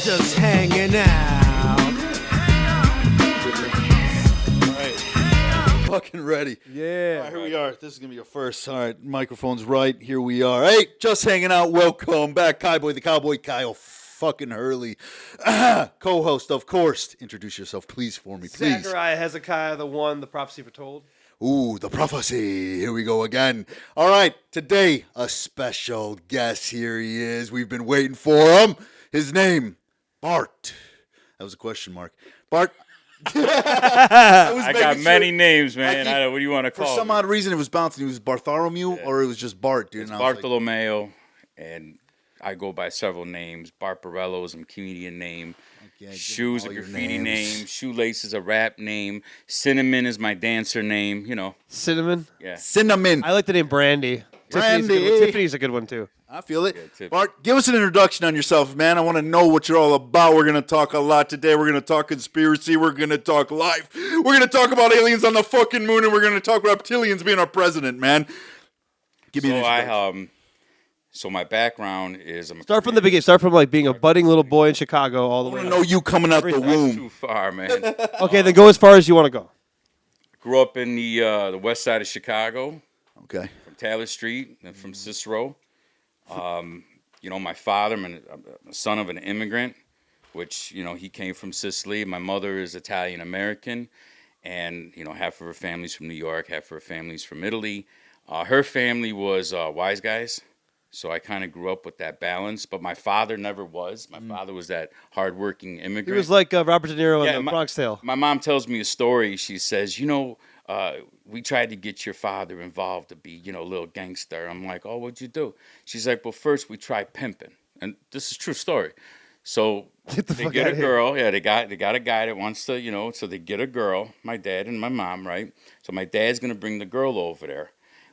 just hanging out. All right. Fucking ready. Yeah. All right, here we are. This is going to be your first. All right, microphone's right. Here we are. Hey, just hanging out. Welcome back, Kaiboy the Cowboy, Kyle fucking Hurley. Co-host, of course. Introduce yourself, please, for me, please. Zechariah Hezekiah, the one, the prophecy foretold. Ooh, the prophecy. Here we go again. All right, today, a special guest. Here he is. We've been waiting for him. His name, Bart. That was a question mark. Bart. I got many names, man. What do you want to call For some odd reason, it was bouncing. It was Bartholomew, or it was just Bart, dude. It's Bartolomeo, and I go by several names. Bart Borello is a comedian name. Shoes a graffiti name. Shoelace is a rap name. Cinnamon is my dancer name. You know. Cinnamon? Yeah. Cinnamon. I like the name Brandy. Brandy. Tiffany's a good one, too. I feel it. Yeah, Bart, give us an introduction on yourself, man. I want to know what you're all about. We're going to talk a lot today. We're going to talk conspiracy. We're going to talk life. We're going to talk about aliens on the fucking moon, and we're going to talk reptilians being our president, man. Give me an introduction. So my background is Start from the beginning. Start from like being a budding little boy in Chicago all the way. I want to know you coming out the That's womb. too far, man. Okay, then go as far as you want to go. Grew up in the west side of Chicago. Okay. From Taylor Street and from Cicero. You know, my father, I'm a son of an immigrant, which, you know, he came from Sicily. My mother is Italian American, and, you know, half of her family's from New York, half of her family's from Italy. Her family was wise guys, so I kind of grew up with that balance, but my father never was. My father was that hardworking immigrant. He was like Robert De Niro in the Bronx Tale. My mom tells me a story. She says, you know, we tried to get your father involved to be, you know, a little gangster. I'm like, oh, what'd you do? She's like, well, first we tried pimping. And this is a true story. So they get a girl. Yeah, they got a guy that wants to, you know, so they get a girl, my dad and my mom, right? So my dad's going to bring the girl over there.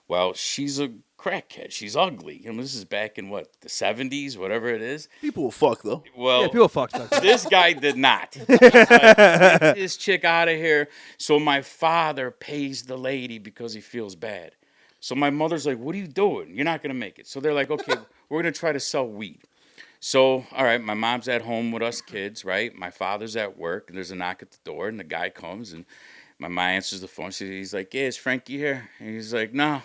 Well, she's a crackhead. She's ugly. And this is back in, what, the 70s, whatever it is. People will fuck, though. Well, yeah, people fucked up. This guy did not. He's like, get this chick out of here. So my father pays the lady because he feels bad. So my mother's like, what are you doing? You're not going to make it. So they're like, okay, we're going to try to sell weed. So, all right, my mom's at home with us kids, right? My father's at work, and there's a knock at the door, and the guy comes, and my mom answers the phone. He's like, yeah, is Frankie here? And he's like, no.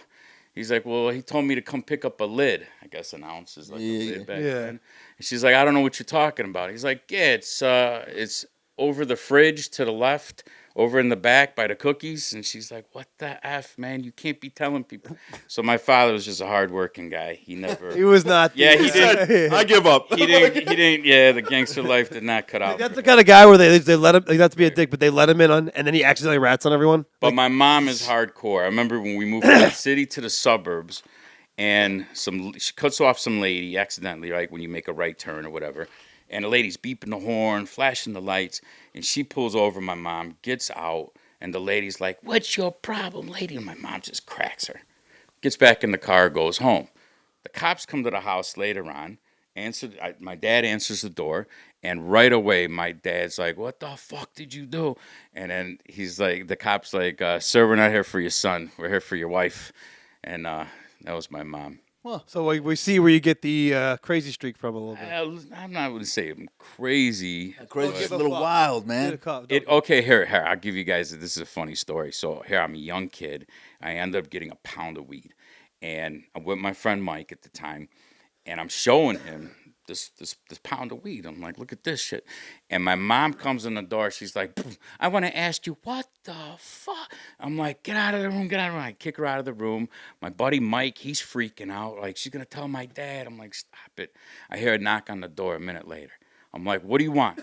He's like, well, he told me to come pick up a lid. I guess an ounce is like a lid back then. And she's like, I don't know what you're talking about. He's like, yeah, it's over the fridge to the left, over in the back by the cookies. And she's like, what the F, man? You can't be telling people. So my father was just a hardworking guy. He never. He was not. Yeah, he did. I give up. He didn't. Yeah, the gangster life did not cut out. That's the kind of guy where they let him, like, not to be a dick, but they let him in on, and then he accidentally rats on everyone. But my mom is hardcore. I remember when we moved from the city to the suburbs, and she cuts off some lady accidentally, right, when you make a right turn or whatever. And the lady's beeping the horn, flashing the lights, and she pulls over my mom, gets out, and the lady's like, what's your problem, lady? And my mom just cracks her. Gets back in the car, goes home. The cops come to the house later on. My dad answers the door, and right away my dad's like, what the fuck did you do? And then he's like, the cop's like, sir, we're not here for your son. We're here for your wife. And that was my mom. Well, so we see where you get the crazy streak from a little bit. I'm not going to say I'm crazy. Crazy, a little wild, man. Okay, here, I'll give you guys, this is a funny story. So here, I'm a young kid. I end up getting a pound of weed. And I'm with my friend Mike at the time. And I'm showing him this pound of weed. I'm like, look at this shit. And my mom comes in the door. She's like, I want to ask you, what the fuck? I'm like, get out of the room, get out of the room. I kick her out of the room. My buddy Mike, he's freaking out. Like, she's going to tell my dad. I'm like, stop it. I hear a knock on the door a minute later. I'm like, what do you want?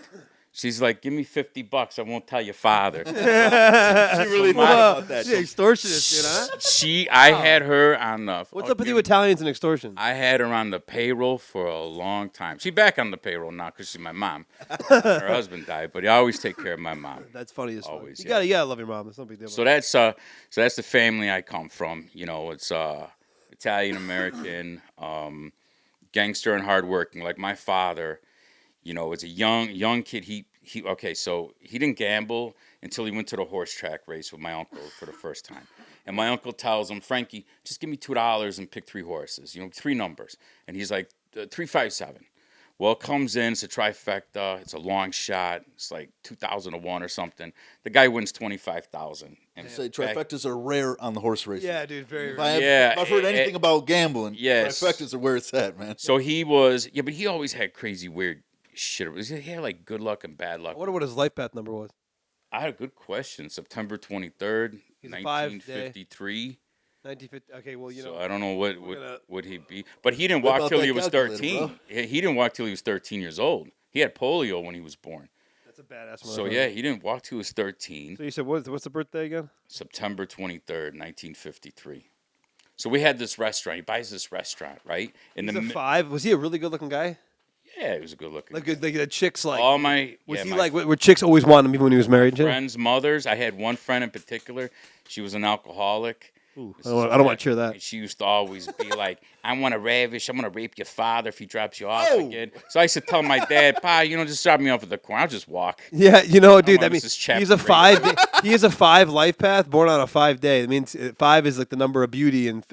She's like, give me $50. I won't tell your father. She really thought about that. She's extortionist, you know? I had her on the... What's up with you Italians and extortion? I had her on the payroll for a long time. She's back on the payroll now because she's my mom. Her husband died, but I always take care of my mom. That's funny as fuck. Always, You gotta love your mom. It's no big deal. So that's the family I come from. You know, it's Italian American, gangster and hardworking. Like my father, you know, as a young kid, so he didn't gamble until he went to the horse track race with my uncle for the first time. And my uncle tells him, Frankie, just give me $2 and pick 3 horses, 3 numbers. And he's like, 357. Well, it comes in, it's a trifecta, it's a long shot, it's like 2001 or something. The guy wins 25,000. And Say trifectas are rare on the horse races. Yeah, dude, very. If I've heard anything about gambling, yes. trifectas are where it's at, man. So he was, but he always had crazy, weird shit. He had like good luck and bad luck. I wonder what his life path number was. I had a good question. September 23rd, He's a 1953. 1950. Okay, well, So I don't know what would he be, but he didn't Whip walk out till that he was calculator, 13. He didn't walk till he was 13 years old. He had polio when he was born. That's a badass. So yeah, he didn't walk till he was 13. So you said what's the birthday again? September 23rd, 1953. So we had this restaurant. He buys this restaurant, right? He's a 5. Was he a really good looking guy? Yeah, he was a good looking. Like the chicks like. All my Was he my like were chicks always wanted him even when he was married? and shit? friends' mothers. I had one friend in particular. She was an alcoholic. Ooh, I don't want to hear that. And she used to always be like, I want to ravish. I'm going to rape your father if he drops you off Oh. again. So I used to tell my dad, Pa, just drop me off at the corner. I'll just walk. Yeah, dude. on, That this means is chapter he's a 3. 5. He is a 5 life path, born on a 5 day. It means 5 is like the number of beauty and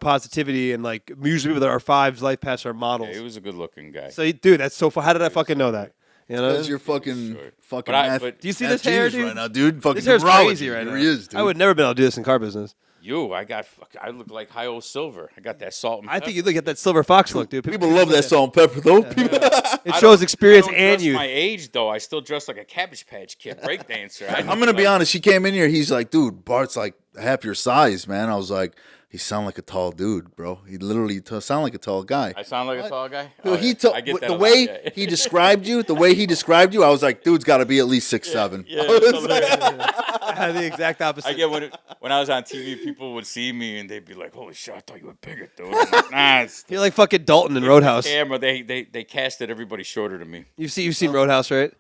positivity, and like usually people that are 5s life paths are models. Yeah, he was a good looking guy. So, dude, that's so far. How did I fucking know that? You know, That's your fucking But I- math. but- do you see math this hair, genius dude? right now, dude? Fucking This hair's numerology. crazy right Here now. he is, dude. I would never been able to do this in car business. I look like Hi-O Silver. I got that salt and I pepper. think you look at that silver fox look, dude. People love that salt and pepper, though. People- It shows experience I don't and dress youth. my age, though. I still dress like a Cabbage Patch Kid breakdancer. I'm gonna be honest. She came in here. He's like, dude, Bart's like half your size, man. I was like, he sound like a tall dude, bro. He literally sound like a tall guy. I sound like a tall guy? No, Oh, he yeah. told I get that the a lot, way yeah. he described you. The way he described you, I was like, dude's got to be at least 6'7". Yeah, it's hilarious. I had the exact opposite. I get when I was on TV, people would see me and they'd be like, "Holy shit, I thought you were bigger, dude." I'm like, nah, it's You're like fucking Dalton in Roadhouse. camera. They casted everybody shorter than me. You've seen Roadhouse, right?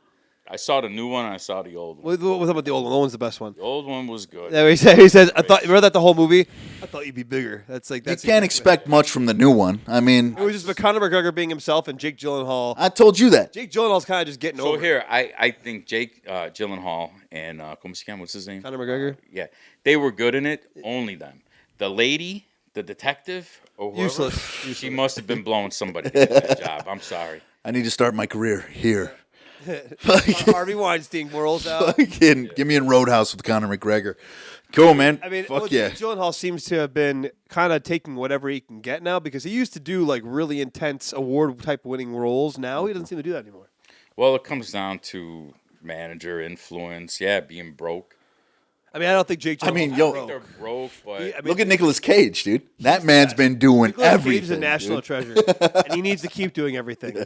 I saw the new one. And I saw the old one. What was about the old one? The one's the best one. The old one was good. Yeah, he says, I thought. Remember that the whole movie? I thought you'd be bigger. That's like You that's. can't expect much from the new one. I mean, It was just Conor McGregor being himself and Jake Gyllenhaal. I told you that. Jake Gyllenhaal's kind of just getting So over. here, I think Jake Gyllenhaal and what's his name? Conor McGregor. Yeah, they were good in it. Only them. The lady, the detective, or whoever, Useless. she must have been blowing somebody to get that job. I'm sorry. I need to start my career here. Harvey Weinstein rolls out. Fucking Get me in Roadhouse with Conor McGregor. Cool, man. I mean, fuck yeah. Jake Gyllenhaal seems to have been kind of taking whatever he can get now because he used to do like really intense award type winning roles. Now he doesn't seem to do that anymore. Well, it comes down to manager influence. Yeah, being broke. I mean, I don't think Jake Gyllenhaal. I mean, I yo, think they're broke, but I mean, Look at Nicolas Cage, dude. That man's been doing Nicolas Cage everything. is a national dude. treasure, and he needs to keep doing everything.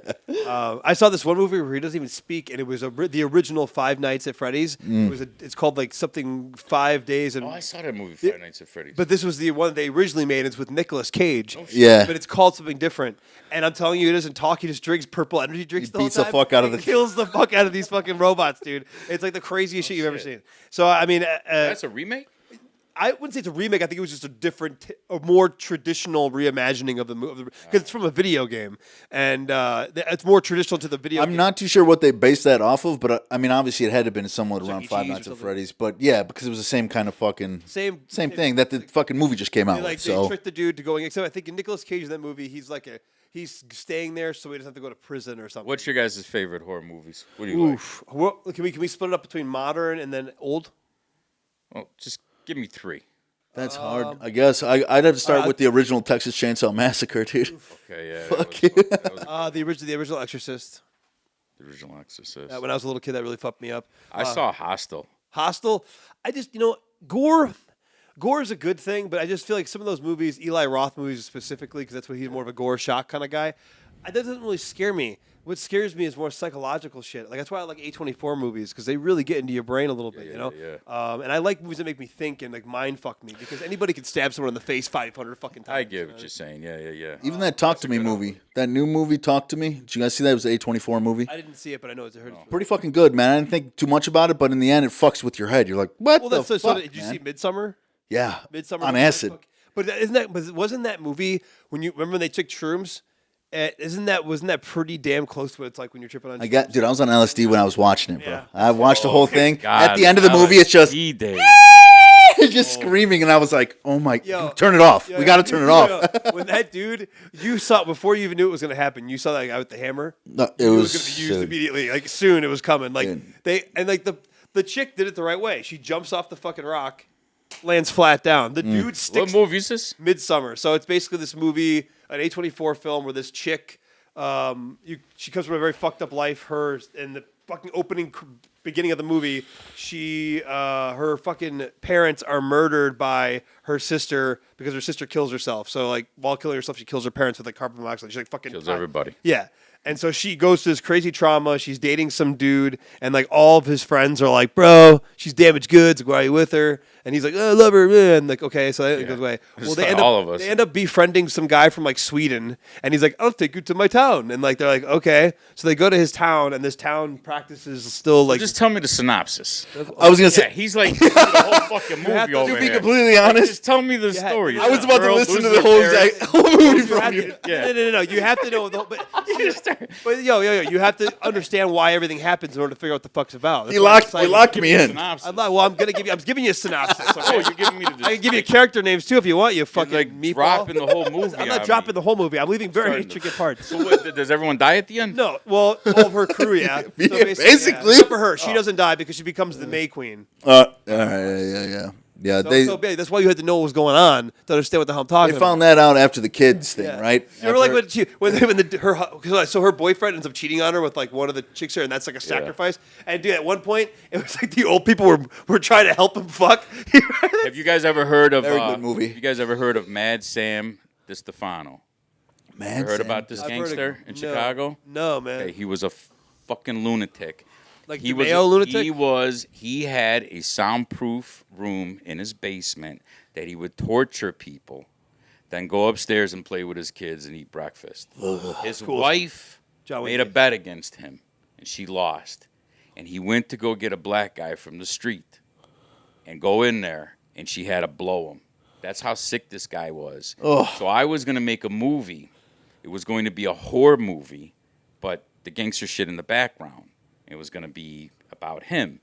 I saw this one movie where he doesn't even speak, and it was the original Five Nights at Freddy's. It's called like something 5 days, and I saw that movie Five Nights at Freddy's. but this was the one they originally made. It's with Nicolas Cage. Yeah. But it's called something different. And I'm telling you, he doesn't talk. He just drinks purple energy drinks He the whole beats the time. fuck out of He the- kills the fuck out of these fucking robots, dude. It's like the craziest shit you've ever seen. So, I mean, That's a remake? I wouldn't say it's a remake. I think it was just a different, a more traditional reimagining of the movie because it's from a video game, and it's more traditional to the video. I'm game. not too sure what they based that off of, but I mean, obviously it had to have been somewhat around E. Five Cheese or Nights at something. Freddy's. But yeah, because it was the same kind of fucking same thing that the fucking movie just came out They, with. they So tricked the dude to going. Except I think in Nicolas Cage in that movie, he's staying there so he doesn't have to go to prison or something. What's your guys' favorite horror movies? What do you like? Oof. Can we split it up between modern and then old? Well, just give me 3. that's hard. I guess I'd have to start with the original Texas Chainsaw Massacre, dude. Okay, yeah. Fuck that you. was, that was The original Exorcist. the original Exorcist. When I was a little kid, that really fucked me up. I saw Hostel. Hostel. I just gore. Gore is a good thing, but I just feel like some of those movies, Eli Roth movies specifically, because that's what he's more of a gore shock kind of guy. That doesn't really scare me. What scares me is more psychological shit. Like that's why I like A24 movies because they really get into your brain a little bit, you know. yeah. And I like movies that make me think and like mind fuck me because anybody can stab someone in the face 500 fucking times. I get what you're saying. Yeah. Even that Talk to Me movie, that new movie, Talk to Me. Did you guys see that? It was an A24 movie. I didn't see it, but I know it's heard. Pretty fucking good, man. I didn't think too much about it, but in the end, it fucks with your head. You're like, what Well, the that's so. fuck, Did you man? see Midsummer? Yeah, Midsummer on was acid. fuck- But wasn't that movie when you remember when they took shrooms? Wasn't that pretty damn close to what it's like when you're tripping on? Shrooms? Dude, I was on LSD when I watched it, bro. Yeah. I watched the whole thing. God, At the end of the movie, it's just LSD days. just screaming, and I was like, "Oh my, Yo, turn it off! yo, We got to turn it off." When that dude, you saw before you even knew it was going to happen. You saw that guy with the hammer. No, it You knew was going to be used soon. immediately. Like soon, it was coming. Like Dude. the chick did it the right way. She jumps off the fucking rock, lands flat down. The dude What sticks. movie is this? Midsummer. So it's basically this movie, an A24 film where this chick, she comes from a very fucked up life. Her in the fucking beginning of the movie, her fucking parents are murdered by her sister because her sister kills herself. So like while killing herself, she kills her parents with like carbon monoxide. She like fucking Kills everybody. Yeah. And so she goes to this crazy trauma. She's dating some dude, and like all of his friends are like, "Bro, she's damaged goods. Why are you with her?" And he's like, "Oh, I love her." And like, okay, so it goes away. Just They like end all up of us. they end up befriending some guy from like Sweden, and he's like, "I'll take you to my town." And like they're like, "Okay." So they go to his town, and this town practices still like. Just tell me the synopsis. I was gonna Yeah, say, he's like the whole fucking have movie to over to be here. completely Like, honest, just tell me the Yeah, story. I I was about to Girl listen to loses the her whole parents. exact whole movie You from have you. to, Yeah. no. You have to know the whole, but yo, you have to understand why everything happens in order to figure out what the fuck's about. That's You why I'm locked excited. me in. Synopsis. I'm giving you a synopsis. Oh, Okay? you're giving me the. I can give you character names too if you want. You fucking like meatball. dropping the whole movie. I'm not dropping the whole movie. I'm leaving very Starting to- intricate parts. So what, does everyone die at the end? No, well, all of her crew, yeah. So Yeah, basically. except for her, she doesn't die because she becomes the May Queen. Yeah. Yeah, So, they that's why you had to know what was going on to understand what the hell I'm talking about. found that out after the kids thing, Yeah. right? You remember like After- her boyfriend ends up cheating on her with like one of the chicks here, and that's like a sacrifice. And dude, at one point, it was like the old people were trying to help him fuck. Have you guys ever heard of? Very good movie. Have you guys ever heard of Mad Sam DiStefano? Man, Heard Sam. about this I've heard of- gangster in no. Chicago? No, man. Okay, he was a fucking lunatic. Like He the was male lunatic. He had a soundproof room in his basement that he would torture people, then go upstairs and play with his kids and eat breakfast. His wife John Wayne made a Gacy. bet against him, and she lost. And he went to go get a black guy from the street and go in there, and she had to blow him. That's how sick this guy was. So I was going to make a movie. It was going to be a horror movie, but the gangster shit in the background. It was going to be about him.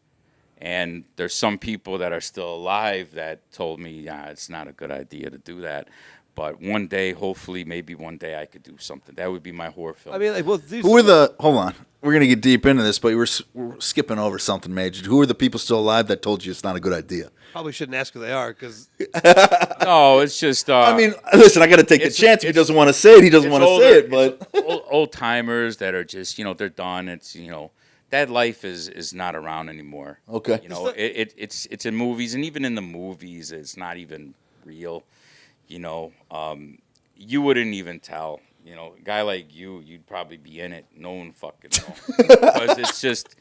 And there's some people that are still alive that told me, yeah, it's not a good idea to do that. But one day, hopefully, maybe one day I could do something. That would be my horror film. I mean, like, well, these, Who are the? Hold on, we're gonna get deep into this, but we're skipping over something major. Who are the people still alive that told you it's not a good idea? probably shouldn't ask who they are because no, it's just. I mean, listen, I got to take the it's- chance. If he it's- doesn't want to say it, he doesn't want to say it. But old timers that are just, they're done. It's, that life is not around anymore. Okay. It's in movies, and even in the movies, it's not even real. You wouldn't even tell. A guy like you'd probably be in it. No one fucking know because it's just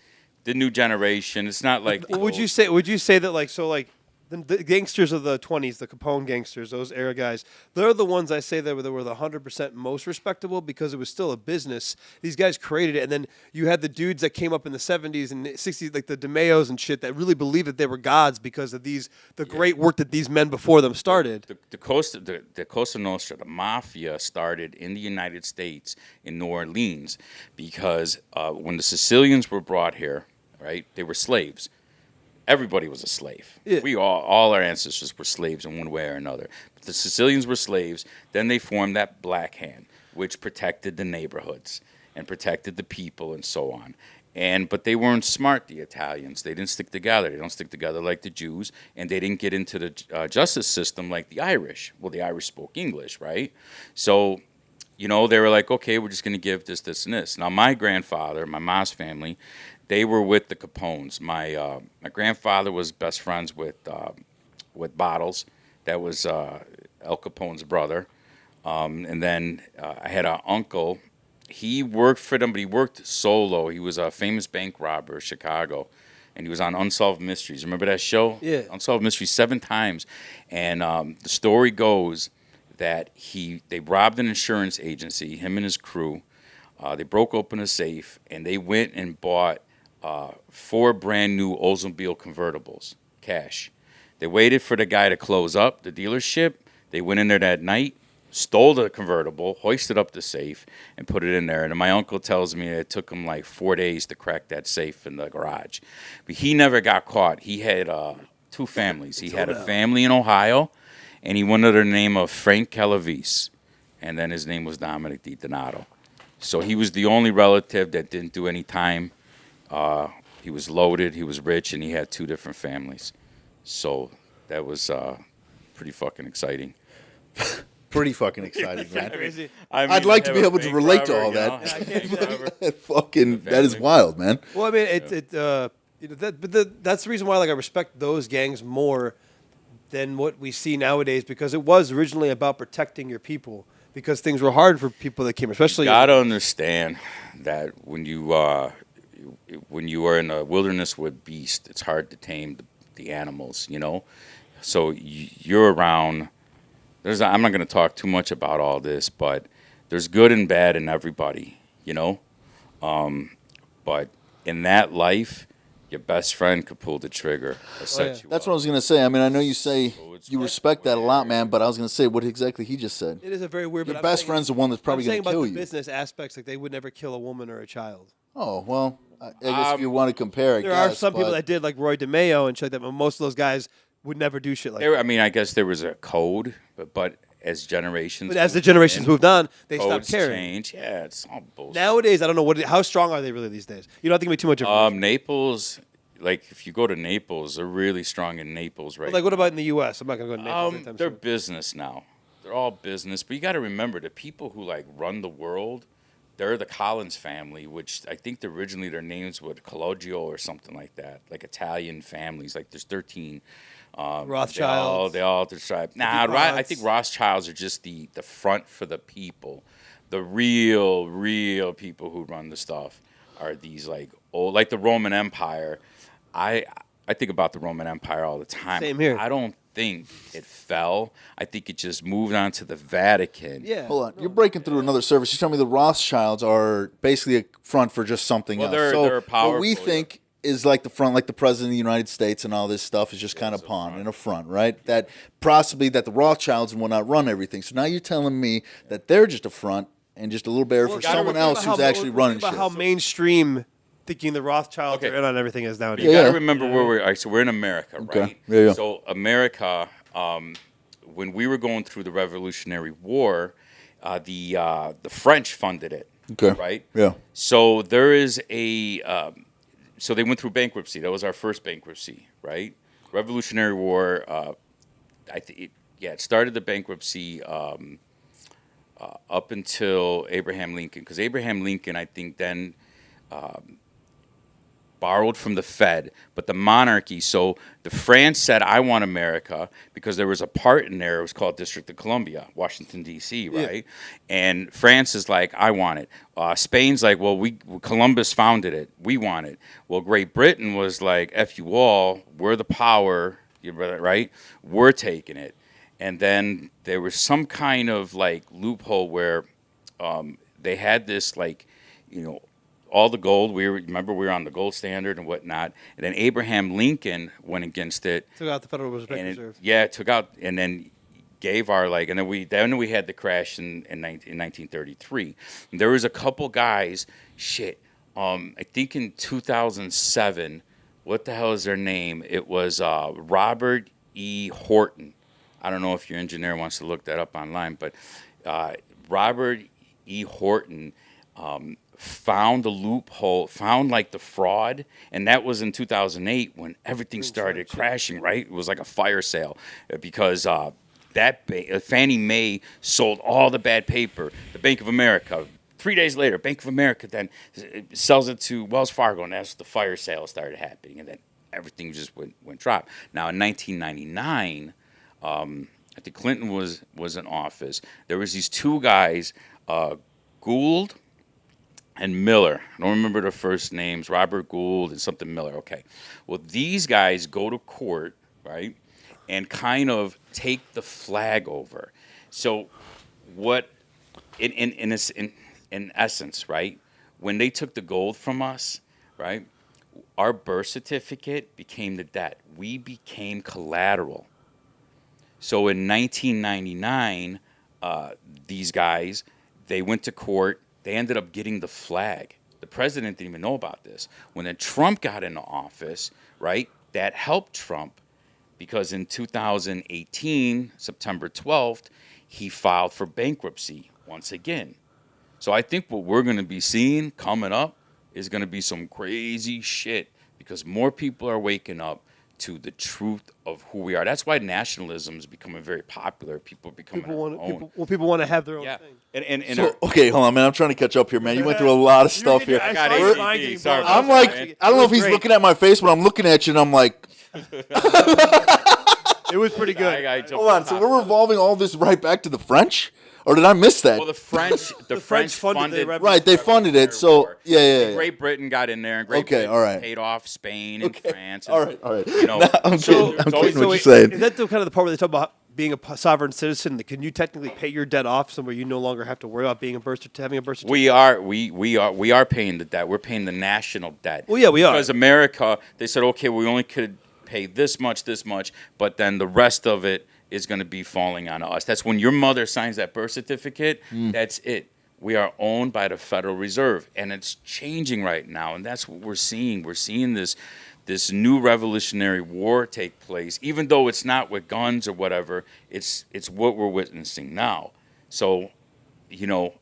the new generation. It's not like. the would you old- say that like the gangsters of the 20s, the Capone gangsters, those era guys, they're the ones I say that were the 100% most respectable because it was still a business. These guys created it, and then you had the dudes that came up in the 70s and 60s, like the DeMeos and shit, that really believed that they were gods because of the great work that these men before them started. The Cosa Nostra, the mafia, started in the United States in New Orleans because when the Sicilians were brought here, right, they were slaves. Everybody was a slave. Yeah. We all our ancestors were slaves in one way or another. But the Sicilians were slaves. Then they formed that Black Hand, which protected the neighborhoods and protected the people and so on. But they weren't smart, the Italians. They didn't stick together. They don't stick together like the Jews, and they didn't get into the justice system like the Irish. Well, the Irish spoke English, right? So, they were like, okay, we're just going to give this, and this. Now, my grandfather, my mom's family, they were with the Capones. My grandfather was best friends with Bottles. That was El Capone's brother. And then I had an uncle. He worked for them, but he worked solo. He was a famous bank robber in Chicago, and he was on Unsolved Mysteries. Remember that show? Yeah. Unsolved Mysteries 7 times. And the story goes that they robbed an insurance agency, him and his crew. They broke open a safe, and they went and bought 4 brand new Oldsmobile convertibles, cash. They waited for the guy to close up the dealership. They went in there that night, stole the convertible, hoisted up the safe, and put it in there. And my uncle tells me it took him like 4 days to crack that safe in the garage. But he never got caught. He had two families. He had a family in Ohio, and he went under the name of Frank Calavese, and then his name was Dominic DiDonato. So he was the only relative that didn't do any time. He was loaded, he was rich, and he had two different families. So that was pretty fucking exciting. Pretty fucking exciting, man. Crazy. I'd like to be able to relate to all that. That is wild, man. Well, I mean, that's the reason why like I respect those gangs more than what we see nowadays, because it was originally about protecting your people, because things were hard for people that came, especially. You gotta understand that when you are in a wilderness with beasts, it's hard to tame the animals, you know. So you're around. I'm not going to talk too much about all this, but there's good and bad in everybody, you know. But in that life, your best friend could pull the trigger or set you That's up. what I was gonna say. I mean, I know you say it's you respect that a lot, man, but I was gonna say what exactly he just said. It is a very weird. Your but I'm best saying- friend's the one that's probably I'm saying gonna about kill the you. business aspects, like they would never kill a woman or a child. Oh well, I guess if you want to compare, There are some people that did, like Roy DeMeo and shit like that, but most of those guys would never do shit like that. I mean, I guess there was a code, but as generations, But as the generations moved on, they stopped codes caring. change. Yeah, it's all bullshit. Nowadays, I don't know how strong are they really these days. You don't have to give me too much information. Naples, like if you go to Naples, they're really strong in Naples, right? Like, what about in the U.S.? I'm not gonna go to Naples anytime They're soon. business now. They're all business, but you got to remember the people who like run the world. They're the Collins family, which I think originally their names were Cologio or something like that, like Italian families. Like there's 13. Rothschilds. They all describe. Nah, I think Rothschilds are just the front for the people. The real people who run the stuff are these like old, like the Roman Empire. I think about the Roman Empire all the time. Same here. I don't think it fell. I think it just moved on to the Vatican. Yeah. Hold on, you're breaking through another service. You tell me the Rothschilds are basically a front for just something Well, else. they're What powerful, we yeah. think is like the front, like the president of the United States and all this stuff is just kind of pawn and a front, right? That possibly that the Rothschilds will not run everything. So now you're telling me that they're just a front and just a little bear for gotta someone remember else who's actually running about shit. how mainstream thinking the Rothschilds Okay. are in on everything is nowadays. You got to Yeah. remember where we're. All right, so we're in America, Okay. right? Yeah. So America, when we were going through the Revolutionary War, the French funded it. Okay. Right. Yeah. So there is a. So they went through bankruptcy. That was our first bankruptcy, right? Revolutionary War. It started the bankruptcy up until Abraham Lincoln, because Abraham Lincoln, I think, then borrowed from the Fed, but the monarchy. So the France said, "I want America," because there was a part in there. It was called District of Columbia, Washington D.C. Right, and France is like, "I want it." Spain's like, "Well, Columbus founded it. We want it." Well, Great Britain was like, "F you all. We're the power, right? We're taking it." And then there was some kind of like loophole where they had this like, all the gold. Remember we were on the gold standard and whatnot. And then Abraham Lincoln went against it. Took out the Federal And Reserve. it took out, and then gave our like, and then we had the crash in 1933. And there was a couple guys, I think in 2007. What the hell is their name? It was Robert E. Horton. I don't know if your engineer wants to look that up online, but Robert E. Horton found the loophole, found like the fraud, and that was in 2008 when everything started crashing, right? It was like a fire sale because Fannie Mae sold all the bad paper. The Bank of America, 3 days later, Bank of America then sells it to Wells Fargo, and that's the fire sale started happening, and then everything just went drop. Now in 1999, I think Clinton was in office. There was these two guys, Gould and Miller. I don't remember their first names, Robert Gould and something Miller. Okay. Well, these guys go to court, right, and kind of take the flag over. So what, in essence, right, when they took the gold from us, right, our birth certificate became the debt. We became collateral. So in 1999, these guys, they went to court. They ended up getting the flag. The president didn't even know about this. When then Trump got into office, right, that helped Trump because in 2018, September 12th, he filed for bankruptcy once again. So I think what we're going to be seeing coming up is going to be some crazy shit because more people are waking up to the truth of who we are. That's why nationalism is becoming very popular. People are becoming People want to have their own yeah. thing. And So, okay, hold on, man. I'm trying to catch up here, man. You went through a lot of stuff here. I got saw your ADD. mind getting Sorry blown about I'm that, like, man. I don't know if he's great. looking at my face, but I'm looking at you and I'm like, It was pretty good. I jumped hold on. So we're revolving all this right back to the French? Or did I miss that? Well, the French French funded the revolution. Right, they funded it. So, yeah. Great Britain got in there, and Great Okay, Britain all right. paid off Spain and France. And, All right. You know, Now I'm so getting, I'm there's always getting what you're wait, saying. Is that the kind of the part where they talk about being a sovereign citizen? Can you technically pay your debt off somewhere you no longer have to worry about being having a birth certificate? we are paying the debt. We're paying the national debt. Well, yeah, we are. Because America, they said, okay, we only could pay this much, but then the rest of it is going to be falling on us. That's when your mother signs that birth certificate. That's it. We are owned by the Federal Reserve, and it's changing right now, and that's what we're seeing. We're seeing this new revolutionary war take place, even though it's not with guns or whatever. It's what we're witnessing now. So, you know,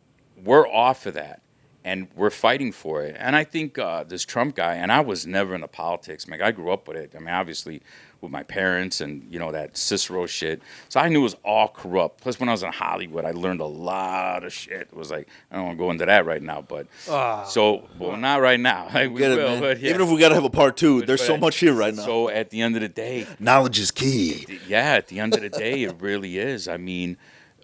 we're off of that, and we're fighting for it. And I think this Trump guy, and I was never into politics, man. I grew up with it. I mean, obviously with my parents and, you know, that Cicero shit. So I knew it was all corrupt. Plus, when I was in Hollywood, I learned a lot of shit. It was like, I don't want to go into that right now, but well, not right now. We Get it, will, man. but yeah. Even if we got to have a part two, there's so But- much here right now. So at the end of the day, Knowledge is key. yeah, at the end of the day, it really is. I mean,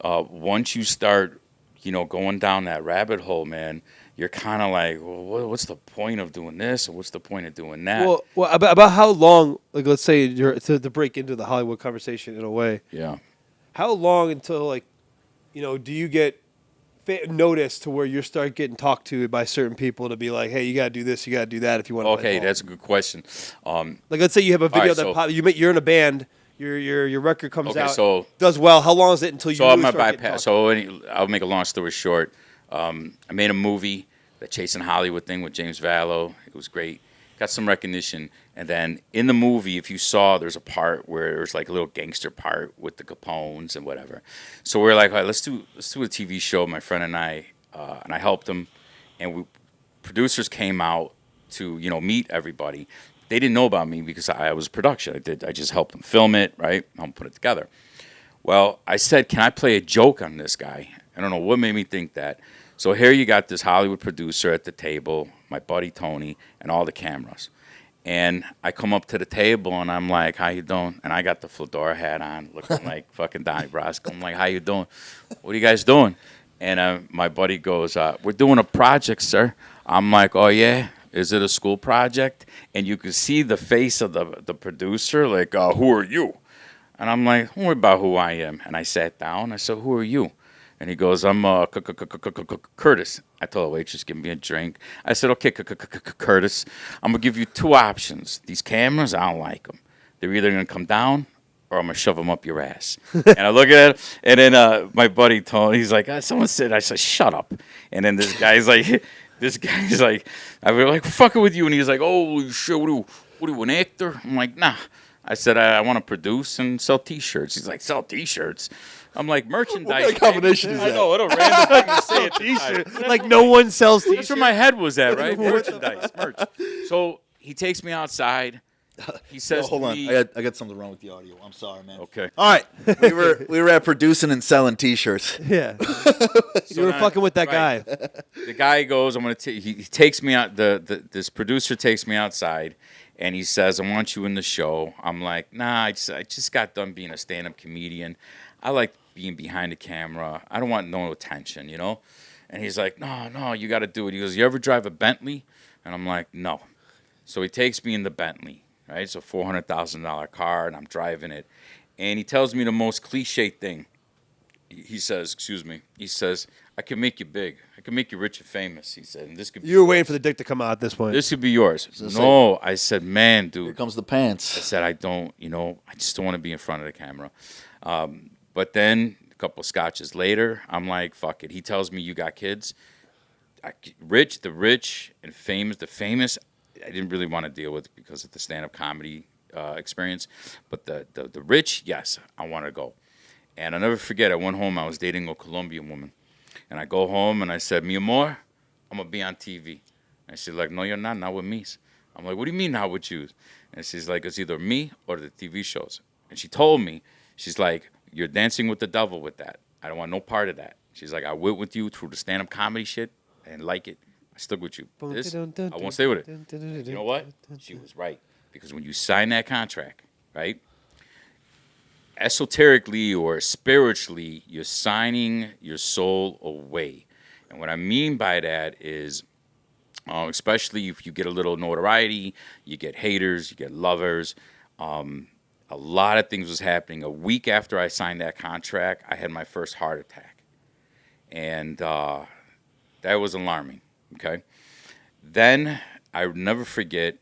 once you start, you know, going down that rabbit hole, man, you're kind of like, well, what's the point of doing this, or what's the point of doing that? Well, about how long? Like, let's say to break into the Hollywood conversation in a way. Yeah. How long until, like, you know, do you get notice to where you start getting talked to by certain people to be like, hey, you got to do this, you got to do that if you want to. Okay, that's a good question. Like, let's say you have a video right, that you're in a band, your record comes Okay, out, so- does well. How long is it until you? So really I'm gonna start getting bypass. talked So I'll make a long story short. I made a movie, the Chasing Hollywood thing with James Vallow. It was great. Got some recognition. And then in the movie, if you saw, there's a part where there's like a little gangster part with the Capones and whatever. So we're like, all right, let's do a TV show. My friend and I helped him, and producers came out to, you know, meet everybody. They didn't know about me because I was production. I just helped them film it, right? Help them put it together. Well, I said, can I play a joke on this guy? I don't know what made me think that. So here you got this Hollywood producer at the table, my buddy Tony, and all the cameras. And I come up to the table, and I'm like, how you doing? And I got the fedora hat on, looking like fucking Donnie Brasco. I'm like, how you doing? What are you guys doing? And my buddy goes, we're doing a project, sir. I'm like, oh, yeah? Is it a school project? And you could see the face of the producer, like, who are you? And I'm like, don't worry about who I am. And I sat down. I said, who are you? And he goes, I'm Curtis. I told the waitress, give me a drink. I said, okay, Curtis, I'm going to give you two options. These cameras, I don't like them. They're either going to come down or I'm going to shove them up your ass. And I look at it, and then my buddy Tony, he's like, someone said, I said, shut up. And then this guy's like, I was like, fucking with you. And he's like, oh, shit, what are you, an actor? I'm like, nah. I said, I want to produce and sell T-shirts. He's like, sell T-shirts? I'm like, merchandise. What kind of combination is I that? know, what a random thing to say at the T-shirt. time. Like, no one sells That's T-shirts. where my head was at, right? Merchandise, merch. So he takes me outside. He says, Hold to on, me, I got something wrong with the audio. I'm sorry, man. okay. All right, we were at producing and selling T-shirts. Yeah. You were then fucking with that right. guy. The guy goes, I'm gonna he takes me out. This producer takes me outside, and he says, I want you in the show. I'm like, nah, I just got done being a stand-up comedian. I like being behind the camera. I don't want no attention, you know. And he's like, no, you got to do it. He goes, you ever drive a Bentley? And I'm like, no. So he takes me in the Bentley, right? It's a $400,000 car, and I'm driving it. And he tells me the most cliche thing. He says, I can make you big. I can make you rich and famous. He said, and this could be You were waiting for the dick to come out at this point. this could be yours. No, I said, man, dude. Here comes the I pants. said, I just don't want to be in front of the camera. But then a couple of scotches later, I'm like, fuck it. He tells me, you got kids. The rich and famous, I didn't really want to deal with because of the stand-up comedy experience. But the rich, yes, I want to go. And I'll never forget, I went home, I was dating a Colombian woman. And I go home and I said, mi amor, I'm going to be on TV. And she's like, no, you're not with me. I'm like, what do you mean not with you? And she's like, it's either me or the TV shows. And she told me, she's like, you're dancing with the devil with that. I don't want no part of that. She's like, I went with you through the stand-up comedy shit and like it. I stuck with you. This, I won't stay with it. You know what? She was right. Because when you sign that contract, right, esoterically or spiritually, you're signing your soul away. And what I mean by that is, especially if you get a little notoriety, you get haters, you get lovers. A lot of things was happening. A week after I signed that contract, I had my first heart attack. And that was alarming, okay? Then, I would never forget,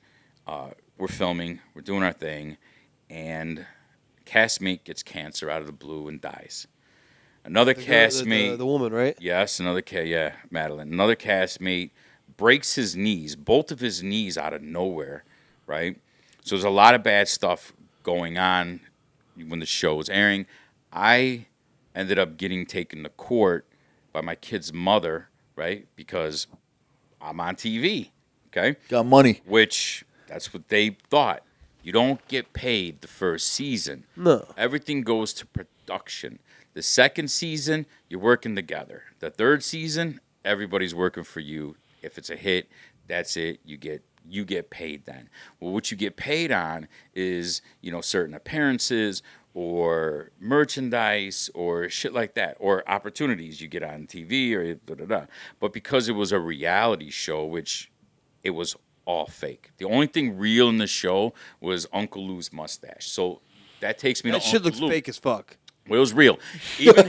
we're filming, we're doing our thing, and castmate gets cancer out of the blue and dies. Another castmate... The woman, right? Yes, yeah, Madeline. Another castmate breaks his knees, both of his knees out of nowhere, right? So there's a lot of bad stuff going on when the show was airing. I ended up getting taken to court by my kid's mother, right? Because I'm on TV, okay? Got money. Which, that's what they thought. You don't get paid the first season. No. Everything goes to production. The second season, you're working together. The third season, everybody's working for you. If it's a hit, that's it. You get paid then. Well, what you get paid on is, certain appearances or merchandise or shit like that, or opportunities you get on TV or da-da-da. But because it was a reality show, which it was all fake. The only thing real in the show was Uncle Lou's mustache. So that takes me That to shit Uncle looks Lou. fake as fuck. Well, it was real. Even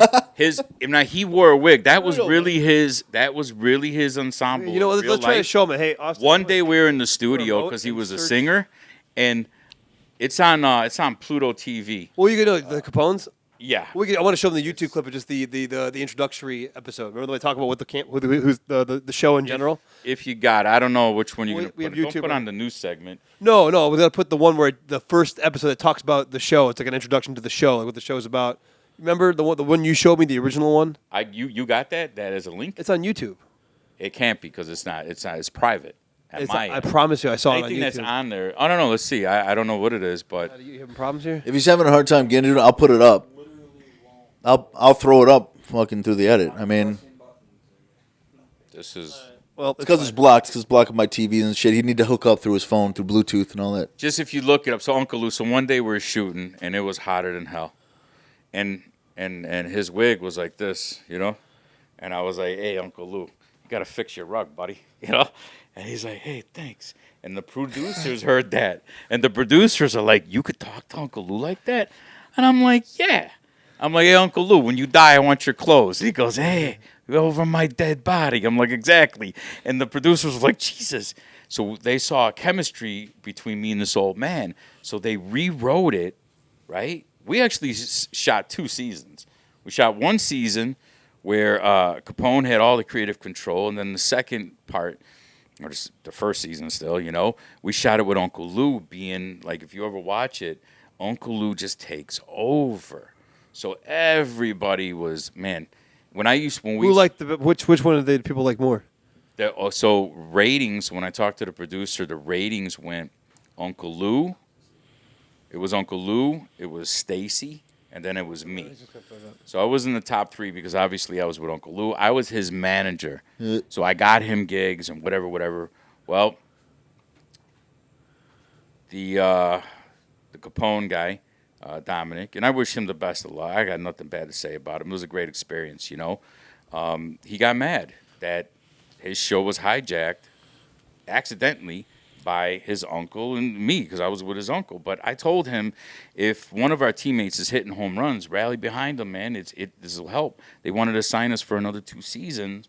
now he wore a wig. That was really his. That was really his ensemble. You know what? Real Let's try to life. show him. Hey, Austin. One day we were in the studio remote because he was a insert. singer, and it's on Pluto TV. Well, you know the Capones. Yeah. I want to show them the YouTube clip of just the introductory episode. Remember when they talk about what who's the show in general? If you got, I don't know which one you're gonna We put. have Don't YouTube put on- on the news segment. No, we got to put the one where the first episode that talks about the show. It's like an introduction to the show, like what the show's about. Remember the one you showed me, the original one? You got that? That is a link. It's on YouTube. It can't be because it's not. It's not. It's private. I promise you, I saw it on Anything YouTube. that's on there. I don't know. Let's see. I don't know what it is, but You having problems here? If he's having a hard time getting it, I'll put it up. I'll throw it up fucking through the edit. I mean, this is. Well, it's because it's blocked. It's because it's blocking my TV and shit. He'd need to hook up through his phone, through Bluetooth and all that. Just if you look it up. So Uncle Lou. So one day we were shooting and it was hotter than hell, and his wig was like this, and I was like, hey, Uncle Lou, you gotta fix your rug, buddy, And he's like, hey, thanks. And the producers heard that, and the producers are like, you could talk to Uncle Lou like that, and I'm like, yeah. I'm like, hey, Uncle Lou, when you die, I want your clothes. He goes, hey, you're over my dead body. I'm like, exactly. And the producers were like, Jesus. So they saw a chemistry between me and this old man. So they rewrote it, right? We actually shot 2 seasons. We shot 1 season where Capone had all the creative control, and then the second part, or the first season still, we shot it with Uncle Lou being, like, if you ever watch it, Uncle Lou just takes over. So everybody was, man, when we Who liked which one did people like more? So ratings, when I talked to the producer, the ratings went Uncle Lou. It was Uncle Lou, it was Stacy, and then it was me. So I was in the top 3 because obviously I was with Uncle Lou. I was his manager. So I got him gigs and whatever. Well, the Capone guy, Dominic, and I wish him the best of luck. I got nothing bad to say about him. It was a great experience, He got mad that his show was hijacked accidentally by his uncle and me because I was with his uncle. But I told him, if one of our teammates is hitting home runs, rally behind him, man. This will help. They wanted to sign us for another 2 seasons,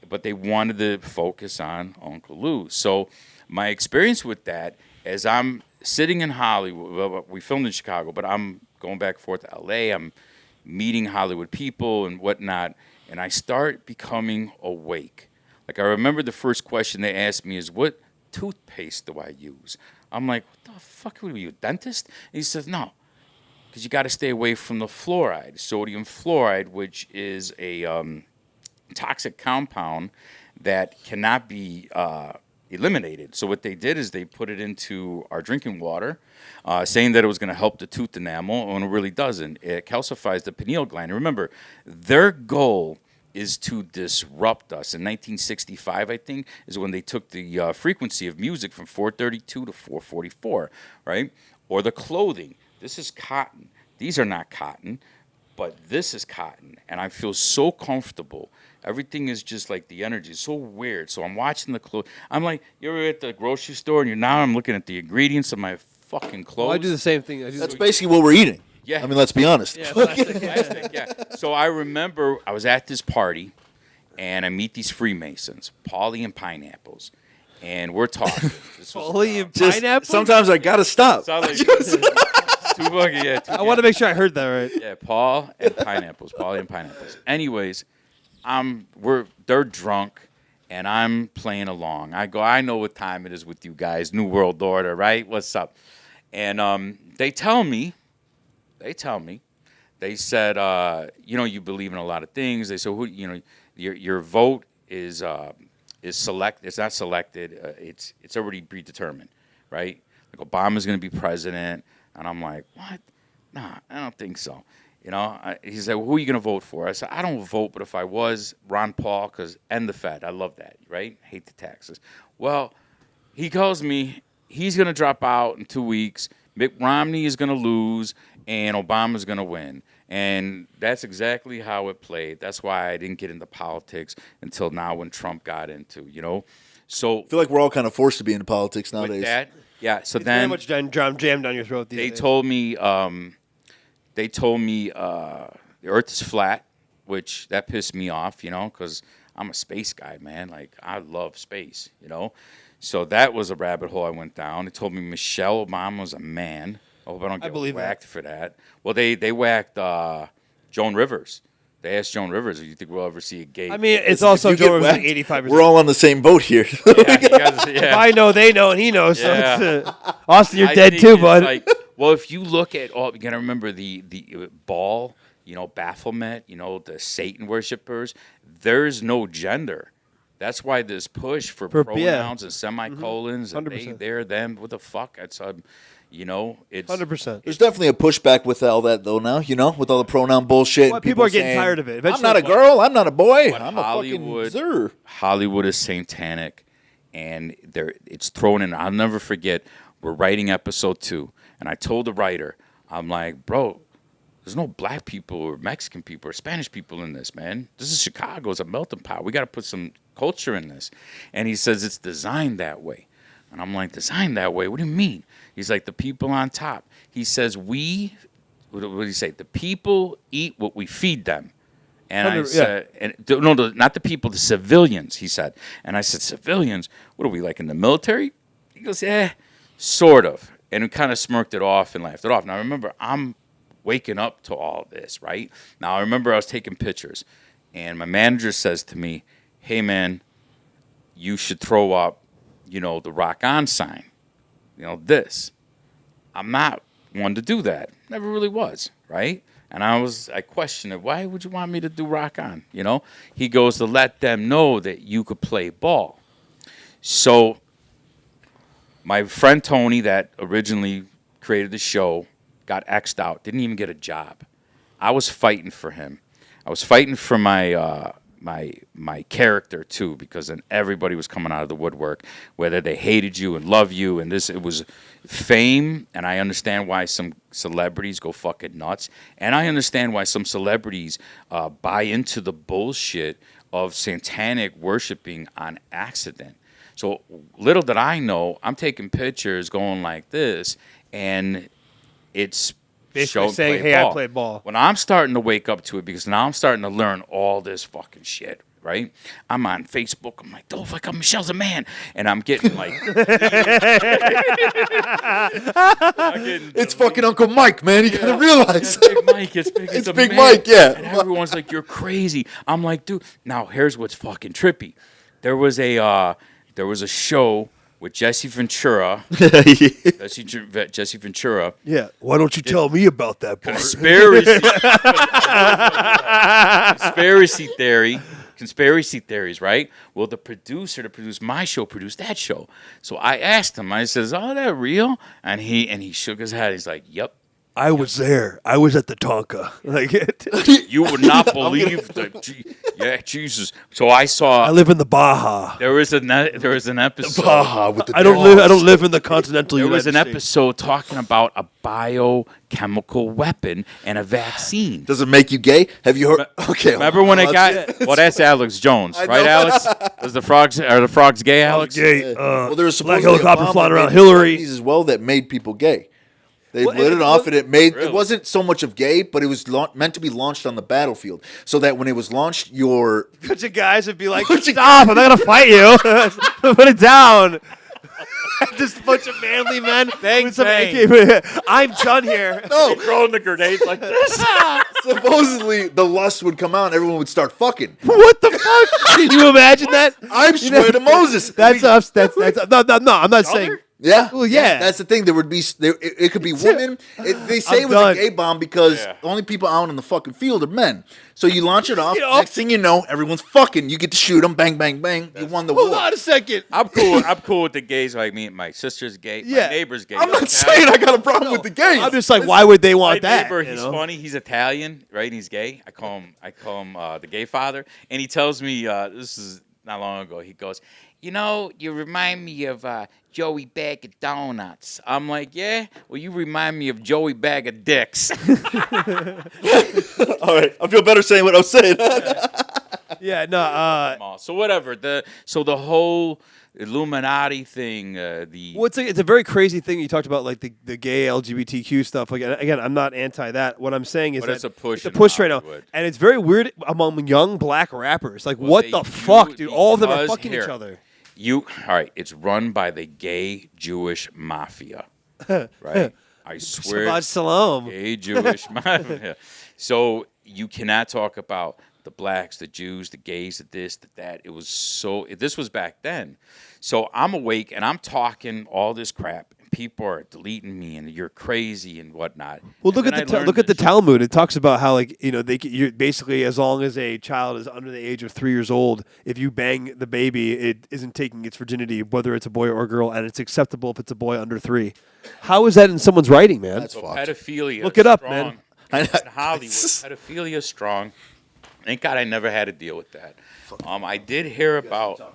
but they wanted to focus on Uncle Lou. So my experience with that, as I'm sitting in Hollywood, well, we filmed in Chicago, but I'm going back and forth to L.A., I'm meeting Hollywood people and whatnot, and I start becoming awake. Like, I remember the first question they asked me is, what toothpaste do I use? I'm like, what the fuck are you, a dentist? And he says, no, because you got to stay away from the fluoride, sodium fluoride, which is a toxic compound that cannot be eliminated. So what they did is they put it into our drinking water, saying that it was going to help the tooth enamel, and it really doesn't. It calcifies the pineal gland. And remember, their goal is to disrupt us. In 1965, I think, is when they took the frequency of music from 432 to 444, right? Or the clothing. This is cotton. These are not cotton, but this is cotton. And I feel so comfortable. Everything is just like the energy is so weird. So I'm watching the clothes. I'm like, you're at the grocery store, and I'm looking at the ingredients of my fucking clothes. Well, I do the same thing. That's basically what we're eating. Yeah. I mean, let's be honest. Yeah, plastic. Yeah. So I remember I was at this party, and I meet these Freemasons, Polly and Pineapples, and we're talking. Holy and Just pineapple. sometimes I gotta stop. Sounds like two fucking, yeah. I want to make sure I heard that right. Yeah, Paul and Pineapples, Polly and Pineapples. Anyways, they're drunk, and I'm playing along. I go, I know what time it is with you guys, New World Order, right? What's up? And they tell me, they said, you believe in a lot of things. They said, your vote is select. It's not selected. It's already predetermined, right? Like Obama's going to be president, and I'm like, what? Nah, I don't think so. He said, well, who are you going to vote for? I said, I don't vote, but if I was, Ron Paul, because end the Fed. I love that, right? Hate the taxes. Well, he tells me he's going to drop out in 2 weeks. Mitt Romney is going to lose, and Obama's going to win. And that's exactly how it played. That's why I didn't get into politics until now when Trump got into, So I feel like we're all kind of forced to be into politics nowadays. with that, yeah. So It's then very much jammed down your throat. These they days. told me the Earth is flat, which that pissed me off, because I'm a space guy, man. Like I love space, So that was a rabbit hole I went down. They told me Michelle Obama was a man. I hope I don't get believe whacked for that. Well, they whacked Joan Rivers. They asked Joan Rivers, "Do you think we'll ever see a gay?" I mean, it's Listen, also if you get Joe Rivers, whacked, 85%. We're all on the same boat here. yeah, you guys, If yeah. I know, they know, and he knows. Yeah. So it's, Austin, you're I dead think too, it's bud. Like, well, if you look at all, you gotta remember the ball, Baphomet, the Satan worshippers. There's no gender. That's why this push for pronouns and semicolons and they, 100%. their, them. What the fuck? It's it's 100%. There's definitely a pushback with all that, though, now, with all the pronoun bullshit. Well, and people are getting saying, tired of it. I'm Eventually, not a girl. I'm not a boy. But I'm a fucking zer. Hollywood is satanic, and it's thrown in. I'll never forget. We're writing episode 2, and I told the writer, I'm like, bro, there's no black people or Mexican people or Spanish people in this, man. This is Chicago. It's a melting pot. We got to put some culture in this. And he says it's designed that way. And I'm like, designed that way? What do you mean? He's like, the people on top. He says, what did he say? The people eat what we feed them. And I said, not the people, the civilians, he said. And I said, civilians? What are we, like in the military? He goes, sort of. And we kind of smirked it off and laughed it off. Now, remember, I'm waking up to all this, right? Now, I remember I was taking pictures. And my manager says to me, hey, man, you should throw up, the rock on sign. This. I'm not one to do that. Never really was, right? And I questioned it. Why would you want me to do rock on? He goes to let them know that you could play ball. So my friend Tony that originally created the show got X'd out, didn't even get a job. I was fighting for him. I was fighting for my my character too, because then everybody was coming out of the woodwork, whether they hated you and love you, and it was fame. And I understand why some celebrities go fucking nuts, and I understand why some celebrities buy into the bullshit of satanic worshiping on accident. So little did I know, I'm taking pictures going like this, and it's Basically saying, hey, I played ball. When I'm starting to wake up to it, because now I'm starting to learn all this fucking shit, right? I'm on Facebook. I'm like, oh, fuck, Michelle's a man. And I'm getting like... It's fucking Uncle Mike, man. You gotta realize. It's Big Mike. It's Big man. Mike, yeah. And everyone's like, you're crazy. I'm like, dude. Now, here's what's fucking trippy. There was a show with Jesse Ventura. Jesse Ventura. Yeah. Why don't you tell me about that, Bart? Conspiracy theories, right? Well, the producer to produce my show produced that show. So I asked him. I says, "Oh, that real?" And he shook his head. He's like, "Yep." I was there. I was at the Tonka. Like You would not believe yeah, Jesus. So I saw. I live in the Baja. There was an episode. Baja with the I don't live in the continental There United was an States. episode talking about a biochemical weapon and a vaccine. Does it make you gay? Have you heard? Okay. Remember when it got? Well, that's Alex Jones, right, know. Alex? Was the frogs gay, Alex? Gay. Well, there was black supposedly a helicopter bomb flying that around made Hillary. companies as well that made people gay. They Well, lit and it off, and it made Really? it wasn't so much of gay, but it was meant to be launched on the battlefield, so that when it was launched, your Bunch of guys would be like, "Stop! I'm not gonna fight you. Put it down." Just a bunch of manly men. Bang, with some bang. AK. I'm John here. no, Throwing the grenades like this. supposedly the lust would come out, and everyone would start fucking. What the fuck? Can you imagine that? I'm swear to Moses. That's us. That's no. I'm not saying. Yeah. Well, yeah. That's the thing. There would be it could be women. They say I'm it was done. a gay bomb because Yeah. the only people out in the fucking field are men. So you launch it off. You know- Next thing you know, everyone's fucking. You get to shoot them. Bang, bang, bang. You won the Hold war. on a second. I'm cool with the gays. Like me, my sister's gay. Yeah. My neighbor's gay. I'm not He's saying Italian. I got a problem with the gays. I'm just like, why would they want My that? neighbor, you he's know? funny. He's Italian, right? And he's gay. I call him the gay father. And he tells me, this is not long ago. He goes, "You know, you remind me of Joey Bag of Donuts." I'm like, "Yeah? Well, you remind me of Joey Bag of Dicks." All right, I feel better saying what I was saying. Yeah, no. So whatever. The whole Illuminati thing. Well, it's a very crazy thing you talked about, like the gay LGBTQ stuff. Like, again, I'm not anti that. What I'm saying is But that it's a push It's a in push right now, Hollywood. and it's very weird among young black rappers. Like, Well, what they the do fuck, dude? All of them are because fucking each here. other. All right, it's run by the gay Jewish mafia, right? I swear, Shabbat shalom. gay Jewish mafia. So you cannot talk about the blacks, the Jews, the gays, the this, the that. It was so. This was back then. So I'm awake and I'm talking all this crap, and people are deleting me, and you're crazy and whatnot. Well, And look then at I the learned look at the this. Talmud. It talks about how, like, you know, you're basically, as long as a child is under the age of 3 years old, if you bang the baby, it isn't taking its virginity, whether it's a boy or a girl, and it's acceptable if it's a boy under 3. How is that in someone's writing, man? That's So fucked. pedophilia. Look it up, strong. man. In Hollywood, pedophilia is strong. Thank God I never had to deal with that. I did hear about.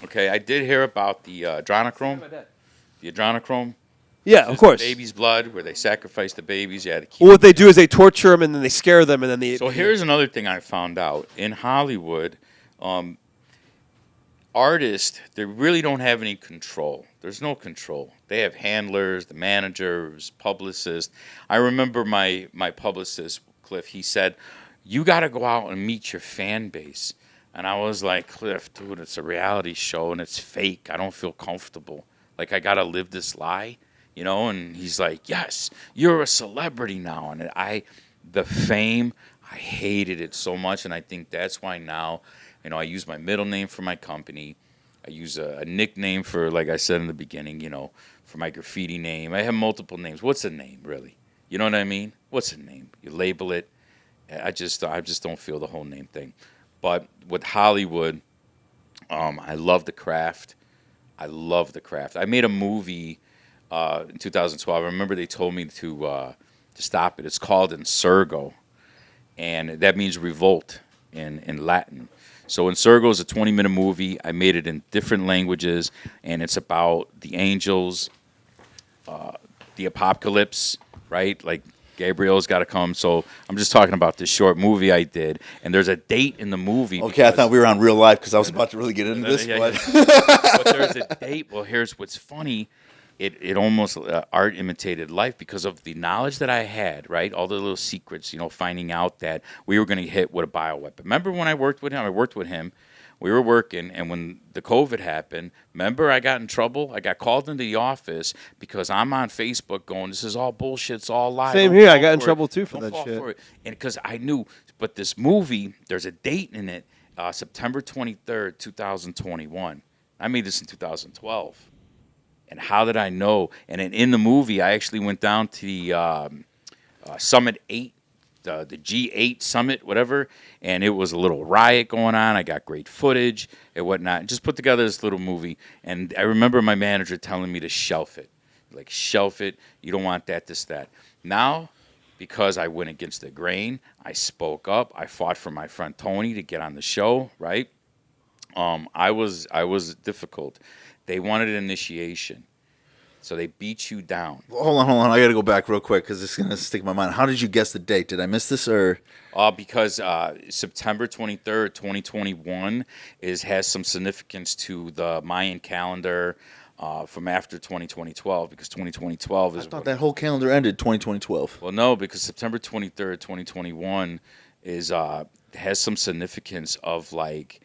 Okay, I did hear about the adrenochrome. The adrenochrome. Yeah, of It's course. the baby's blood, where they sacrifice the babies. You had to keep. Well, what they do is they torture them and then they scare them and then they. So here's another thing I found out in Hollywood. Artists, they really don't have any control. There's no control. They have handlers, the managers, publicists. I remember my publicist, Cliff, he said, "You got to go out and meet your fan base." And I was like, "Cliff, dude, it's a reality show and it's fake. I don't feel comfortable. Like, I got to live this lie, you know?" And he's like, "Yes, you're a celebrity now." And the fame, I hated it so much. And I think that's why now, you know, I use my middle name for my company. I use a nickname for, like I said in the beginning, you know, for my graffiti name. I have multiple names. What's a name, really? You know what I mean? What's a name? You label it. I just don't feel the whole name thing. But with Hollywood, I love the craft. I love the craft. I made a movie in 2012. I remember they told me to stop it. It's called Insurgo, and that means revolt in Latin. So Insurgo is a 20-minute movie. I made it in different languages, and it's about the angels, the apocalypse, right? Like, Gabriel's got to come. So I'm just talking about this short movie I did, and there's a date in the movie. Okay, I thought we were on real life because I was about to really get into this. Yeah, but but there's a date. Well, here's what's funny. It almost art imitated life because of the knowledge that I had, right? All the little secrets, you know, finding out that we were going to get hit with a bioweapon. Remember when I worked with him? We were working, and when the COVID happened, remember I got in trouble? I got called into the office because I'm on Facebook going, "This is all bullshit. It's all lies." Same Don't here. I fall got in for it. trouble too for Don't that fall shit. for it." And because I knew, but this movie, there's a date in it, September 23rd, 2021. I made this in 2012. And how did I know? And in the movie, I actually went down to the Summit 8, the G8 Summit, whatever, and it was a little riot going on. I got great footage and whatnot. Just put together this little movie. And I remember my manager telling me to shelf it. Like, shelf it. You don't want that, this, that. Now, because I went against the grain, I spoke up. I fought for my friend Tony to get on the show, right? I was difficult. They wanted initiation, so they beat you down. Hold on. I got to go back real quick because it's going to stick in my mind. How did you guess the date? Did I miss this or? Because September 23rd, 2021 has some significance to the Mayan calendar from after 2012, because 2012 is. I thought that whole calendar ended 2012. Well, no, because September 23rd, 2021 has some significance of like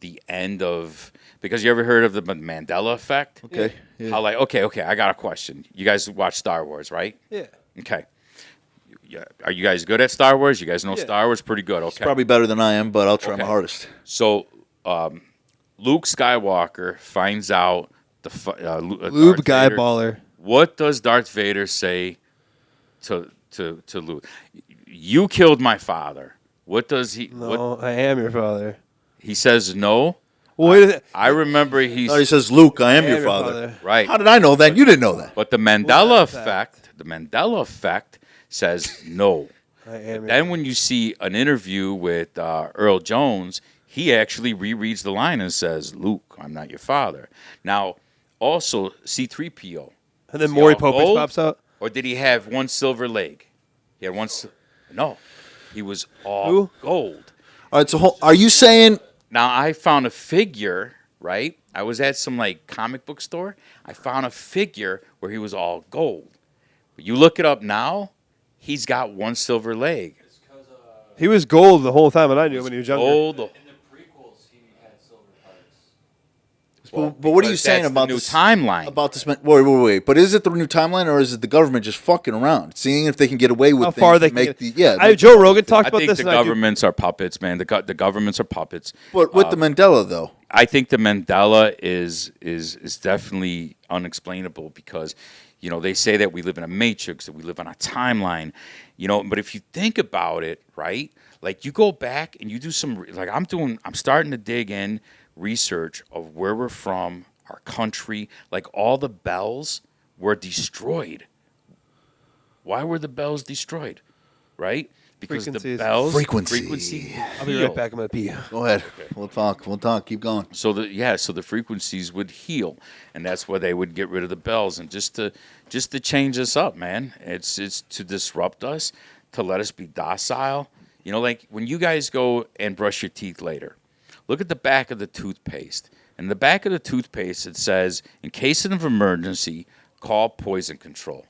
the end of, because you ever heard of the Mandela effect? Okay. Yeah. How like, okay, I got a question. You guys watch Star Wars, right? Yeah. Okay. Yeah. Are you guys good at Star Wars? You guys know Star Wars pretty good, okay? It's probably better than I am, but I'll try my hardest. So, Luke Skywalker finds out Lube Darth guy Vader. baller. What does Darth Vader say to Luke? You killed my father. What does he? No, I am your father. He says no. Well, wait a minute. I remember He says, Luke, I am your father. right. How did I know that? You didn't know that. But the Mandela effect says no. I am. Then when you see an interview with Earl Jones, he actually rereads the line and says, Luke, I'm not your father. Now, also, C-3PO. And then Is he Maury all Povich gold? pops out. Or did he have one silver leg? He had one. No, he was all Who? gold. All right, so are you saying... Now, I found a figure, right? I was at some, like, comic book store. I found a figure where he was all gold. But you look it up now, he's got one silver leg. He was gold the whole time, and I knew him when he was younger. Gold. In the prequels, he had silver parts. But what are you Because saying that's about the new this timeline? About this? Wait. But is it the new timeline, or is it the government just fucking around, seeing if they can get away with How things far they to can make get. the yeah? Joe Rogan talked I about think this. the and I do- governments are puppets, man. The governments are puppets. But with the Mandela though, I think the Mandela is definitely unexplainable, because, you know, they say that we live in a matrix, that we live on a timeline, you know. But if you think about it, right, like you go back and you do some, like I'm starting to dig in research of where we're from, our country, like all the bells were destroyed. Why were the bells destroyed, right? Because the Frequencies. bells Frequency. I'll be right back. I'm gonna pee. go ahead. We'll talk. Keep going. So the frequencies would heal, and that's why they would get rid of the bells, and just to change us up, man. It's to disrupt us, to let us be docile. You know, like when you guys go and brush your teeth later, look at the back of the toothpaste. And the back of the toothpaste, it says, in case of emergency, call poison control.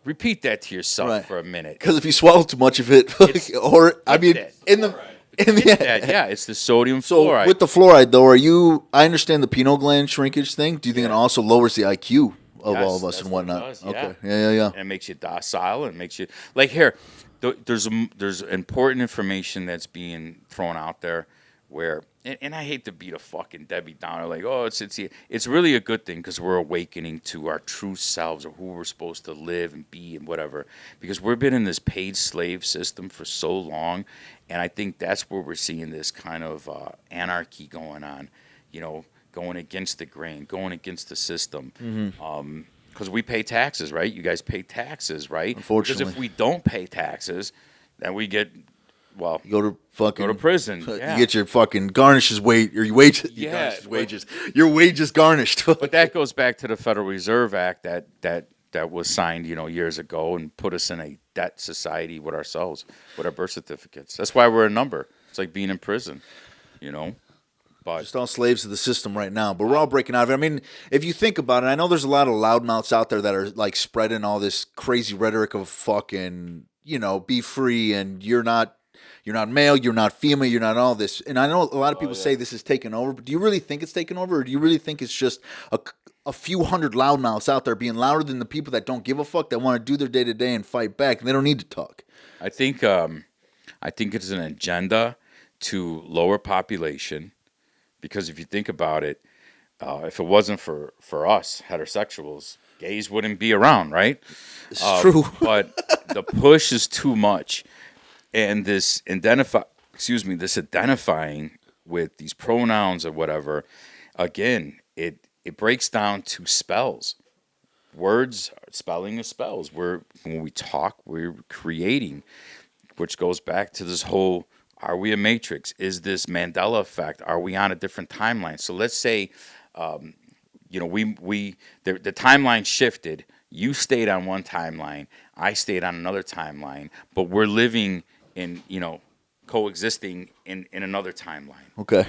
Repeat that to yourself Right. for a minute. Because if you swallow too much of it, or I mean, that. in the Yeah, it's the sodium So fluoride. with the fluoride though, I understand the pineal gland shrinkage thing. Do you think it also lowers the IQ of Yes, all of us that's and what it whatnot? does, Okay. yeah. Yeah. And it makes you docile, and makes you like here. There's important information that's being thrown out there where, and I hate to be the fucking Debbie Downer, like, oh, it's really a good thing, because we're awakening to our true selves, or who we're supposed to live and be and whatever, because we've been in this paid slave system for so long, and I think that's where we're seeing this kind of anarchy going on, you know, going against the grain, going against the system. Because we pay taxes, right? You guys pay taxes, right? Unfortunately. Because if we don't pay taxes, then we get, well, You go to prison. You Yeah. get your fucking garnishes your wages. Yeah, wages. Your wages garnished. But that goes back to the Federal Reserve Act that was signed, you know, years ago, and put us in a debt society with ourselves, with our birth certificates. That's why we're a number. It's like being in prison, you know. But Just all slaves of the system right now, but we're all breaking out of it. I mean, if you think about it, I know there's a lot of loudmouths out there that are like spreading all this crazy rhetoric of fucking, you know, be free, and you're not male, you're not female, you're not all this. And I know a lot of people say this is taken over, but do you really think it's taken over, or do you really think it's just a few hundred loudmouths out there being louder than the people that don't give a fuck, that want to do their day to day and fight back, and they don't need to talk? I think it's an agenda to lower population, Because if you think about it, if it wasn't for us heterosexuals, gays wouldn't be around, right? It's true. But the push is too much, and this identifying with these pronouns or whatever, again, it breaks down to spells. Words, spelling is spells. When we talk, we're creating, which goes back to this whole: are we a matrix? Is this Mandela effect? Are we on a different timeline? So let's say, the timeline shifted. You stayed on one timeline. I stayed on another timeline. But we're living in, coexisting in another timeline. Okay.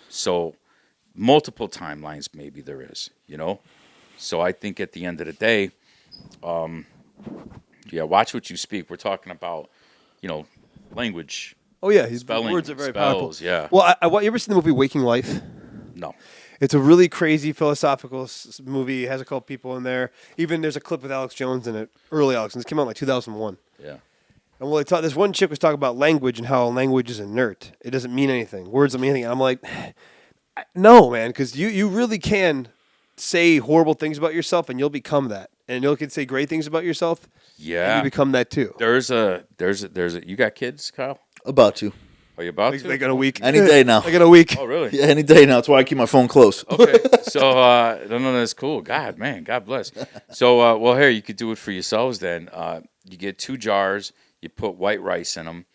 So multiple timelines maybe there is. So I think at the end of the day, watch what you speak. We're talking about, language. Oh yeah, his Spelling, words are very spells, powerful. yeah. Well, you ever seen the movie Waking Life? No. It's a really crazy philosophical movie. It has a couple people in there. Even there's a clip with Alex Jones in it, early Alex, and this came out in like 2001. Yeah. And this one chick was talking about language and how language is inert. It doesn't mean anything. Words don't mean anything. And I'm like, no, man, because you really can say horrible things about yourself and you'll become that. And you can say great things about yourself. Yeah. And you become that too. There's a. You got kids, Kyle? About to. Are you about to? They got a week. Any day now. They got a week. Oh, really? Yeah, any day now. That's why I keep my phone close. Okay. So, no, that's cool. God bless. So, here, you could do it for yourselves then. You get 2 jars, you put white rice in them,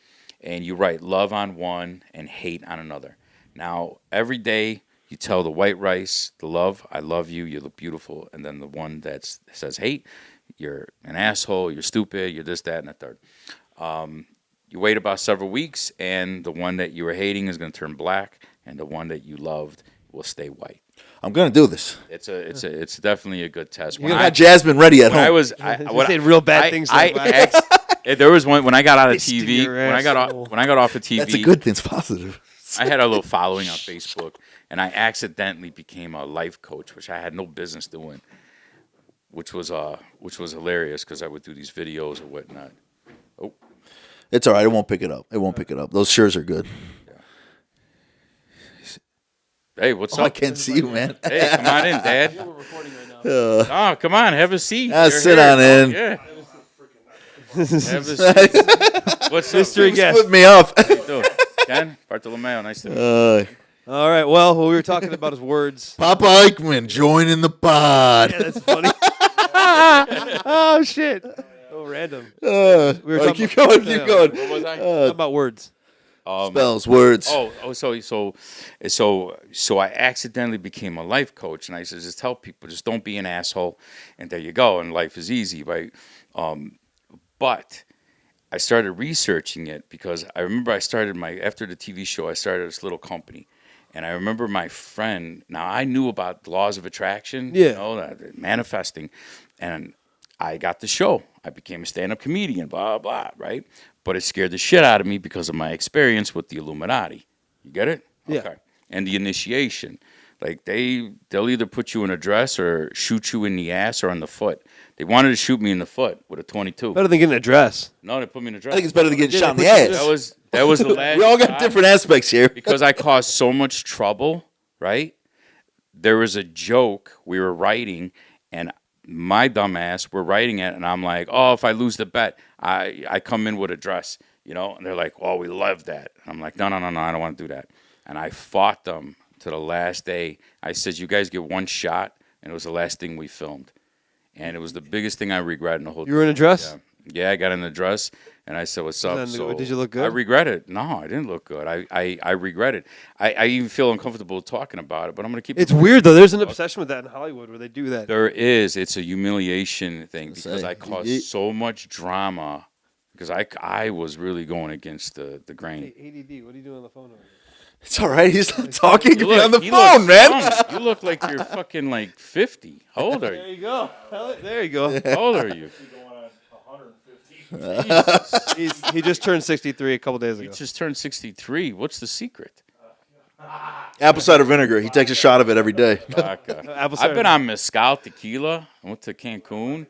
and you write love on one and hate on another. Now, every day you tell the white rice, the love, I love you, you look beautiful, and then the one that says hate, you're an asshole, you're stupid, you're this, that, and the third. You wait about several weeks, and the one that you were hating is going to turn black, and the one that you loved will stay white. I'm gonna do this. It's definitely a good test. I got Jasmine ready at home. I said real bad things. There was one when I got out of Fist in TV. your When I got off of TV, That's a good thing. It's positive. I had a little following on Facebook, and I accidentally became a life coach, which I had no business doing. Which was hilarious because I would do these videos or whatnot. Oh. It's all right. It won't pick it up. Those shirts are good. Hey, what's up? I can't see you, man. Hey, come on in, Dad. We're recording right now. Oh, come on, have a seat. Ah, You're sit here. on in. Yeah. Have a seat. What's up? Mystery guest. Split me off. How you doing? Ken Bartolomeo, nice to meet you. All right. Well, what we were talking about is words. Papa Eichmann, joining the pod. Yeah, that's funny. Oh shit. Oh, random. We were talking Keep going. Keep going. What was I? Talking about words. Spells, words. So I accidentally became a life coach, and I said, just tell people, just don't be an asshole, and there you go, and life is easy, right? But I started researching it because I remember after the TV show, I started this little company, and I remember my friend. Now I knew about the laws of attraction, manifesting, and I got the show. I became a stand-up comedian, blah, blah, right? But it scared the shit out of me because of my experience with the Illuminati. You get it? Yeah. Okay. And the initiation. Like, they'll either put you in a dress or shoot you in the ass or on the foot. They wanted to shoot me in the foot with a 22. Better than getting a dress. No, they put me in a dress. I think it's better than getting shot in the ass. That was the last We all got shot. different aspects here. Because I caused so much trouble, right? There was a joke we were writing, and my dumbass, we're writing it, and I'm like, oh, if I lose the bet, I come in with a dress, and they're like, oh, we love that. And I'm like, no, I don't want to do that. And I fought them to the last day. I said, you guys get one shot, and it was the last thing we filmed. And it was the biggest thing I regret in the whole You were in a dress? Yeah, I got in the dress, and I said, what's up? Did you look good? I regret it. No, I didn't look good. I regret it. I even feel uncomfortable talking about it, but I'm going to keep It's weird, though. There's an obsession with that in Hollywood where they do that. There is. It's a humiliation thing because I caused so much drama because I was really going against the grain. Hey, ADD, what are you doing on the phone? It's all right. He's not talking if you're on the He phone, looks man. young. You look like you're fucking like 50. How old are There you? you go. There you go. How old are you? He just turned 63 a couple days You ago. just turned 63. What's the secret? Apple cider vinegar. He takes a shot of it every day. Vodka. Apple cider I've been on mezcal tequila. I went to Cancun.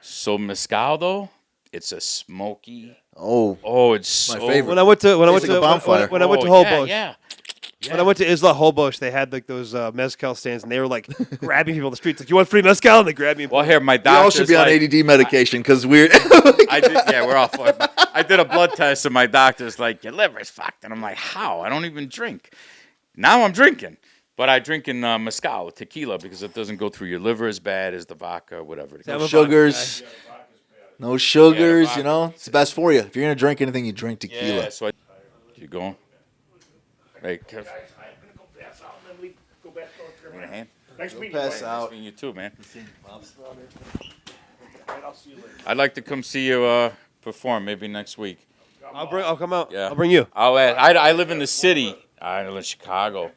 So mezcal though, it's a smoky. Oh, Oh, it's my so favorite. When I went to like a bonfire. when I went to Oh, Hobo, yeah. When I went to Isla Hobosh, they had like those mezcal stands, and they were like grabbing people on the streets. Like, you want free mezcal? And they grab me. And Well, here my We all doctor's should be on like, ADD medication because we're. I did, yeah, we're all fucked. I did a blood test, and my doctor's like, your liver's fucked. And I'm like, how? I don't even drink. Now I'm drinking. But I drink in mezcal, tequila, because it doesn't go through your liver as bad as the vodka, whatever. It I'm is. a Sugars. No sugars, vodka. you know. It's the best for you. If you're gonna drink anything, you drink tequila. Yeah, so I keep going. Hey, Kev. Give me a hand. Thanks for meeting Pass you. out. You too, man. I'd like to come see you perform maybe next week. I'll come out. Yeah. I'll bring you. I live in the city. I live in Chicago.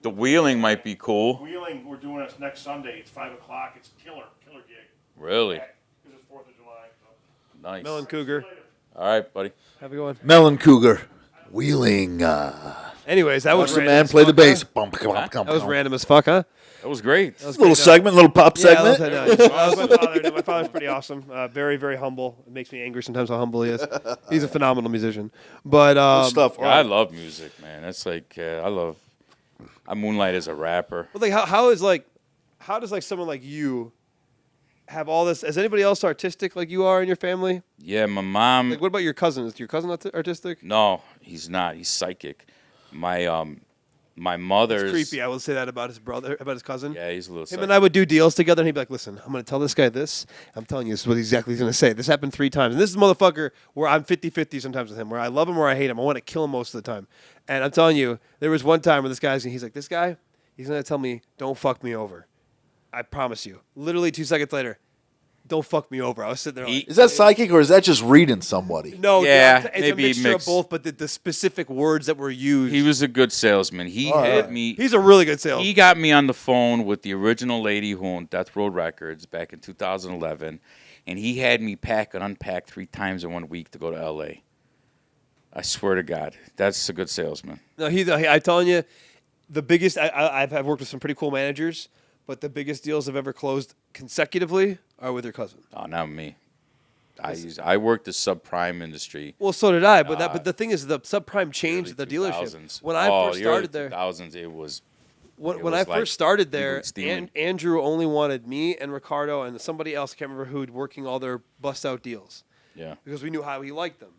The Wheeling might be cool. Wheeling, we're doing it next Sunday. It's 5 o'clock. It's a killer gig. Really? Because it's 4th of July. So. Nice. Melon Cougar. All right, buddy. Have a good one. Melon Cougar, Wheeling. Anyways, that Watch was the random man as play the fuck, bass. huh? Bum, bum, bum, That was bum. random as fuck, huh? That was great. That was Little great. segment, little pop Yeah, I love segment. that. That was my father. My father's pretty awesome. Very, very humble. It makes me angry sometimes how humble he is. He's a phenomenal musician. But Good stuff. I love music, man. That's like I moonlight as a rapper. But like, how does like someone like you have all this? Is anybody else artistic like you are in your family? Yeah, my mom. Like, what about your cousin? Is your cousin artistic? No, he's not. He's psychic. My mother's It's creepy. I will say that about his brother, about his cousin. Yeah, he's a little Him psychic. and I would do deals together, and he'd be like, "Listen, I'm going to tell this guy this. I'm telling you, this is what exactly he's going to say. This happened 3 times. And this is a motherfucker where I'm 50-50 sometimes with him, where I love him or I hate him. I want to kill him most of the time. And I'm telling you, there was one time where he's like, this guy, he's going to tell me, don't fuck me over. I promise you. Literally 2 seconds later, don't fuck me over. I was sitting there like, Is that psychic or is that just reading somebody? no, Yeah, it's maybe a mixture mix. of both, but the specific words that were used. He was a good salesman. He had me. He's a really good salesman. He got me on the phone with the original lady who owned Death Row Records back in 2011, and he had me pack and unpack 3 times in 1 week to go to L.A. I swear to God, that's a good salesman. No, I'm telling you, the biggest. I've worked with some pretty cool managers, but the biggest deals I've ever closed consecutively are with your cousin. Oh, not me. I worked the subprime industry. Well, so did I, but the thing is, the subprime changed the early dealership. 2000s. When I first the early started there, 2000s, it was. when was I like first started there, was steaming. Andrew only wanted me and Ricardo and somebody else. I can't remember who'd working all their bust out deals Yeah. because we knew how he liked them.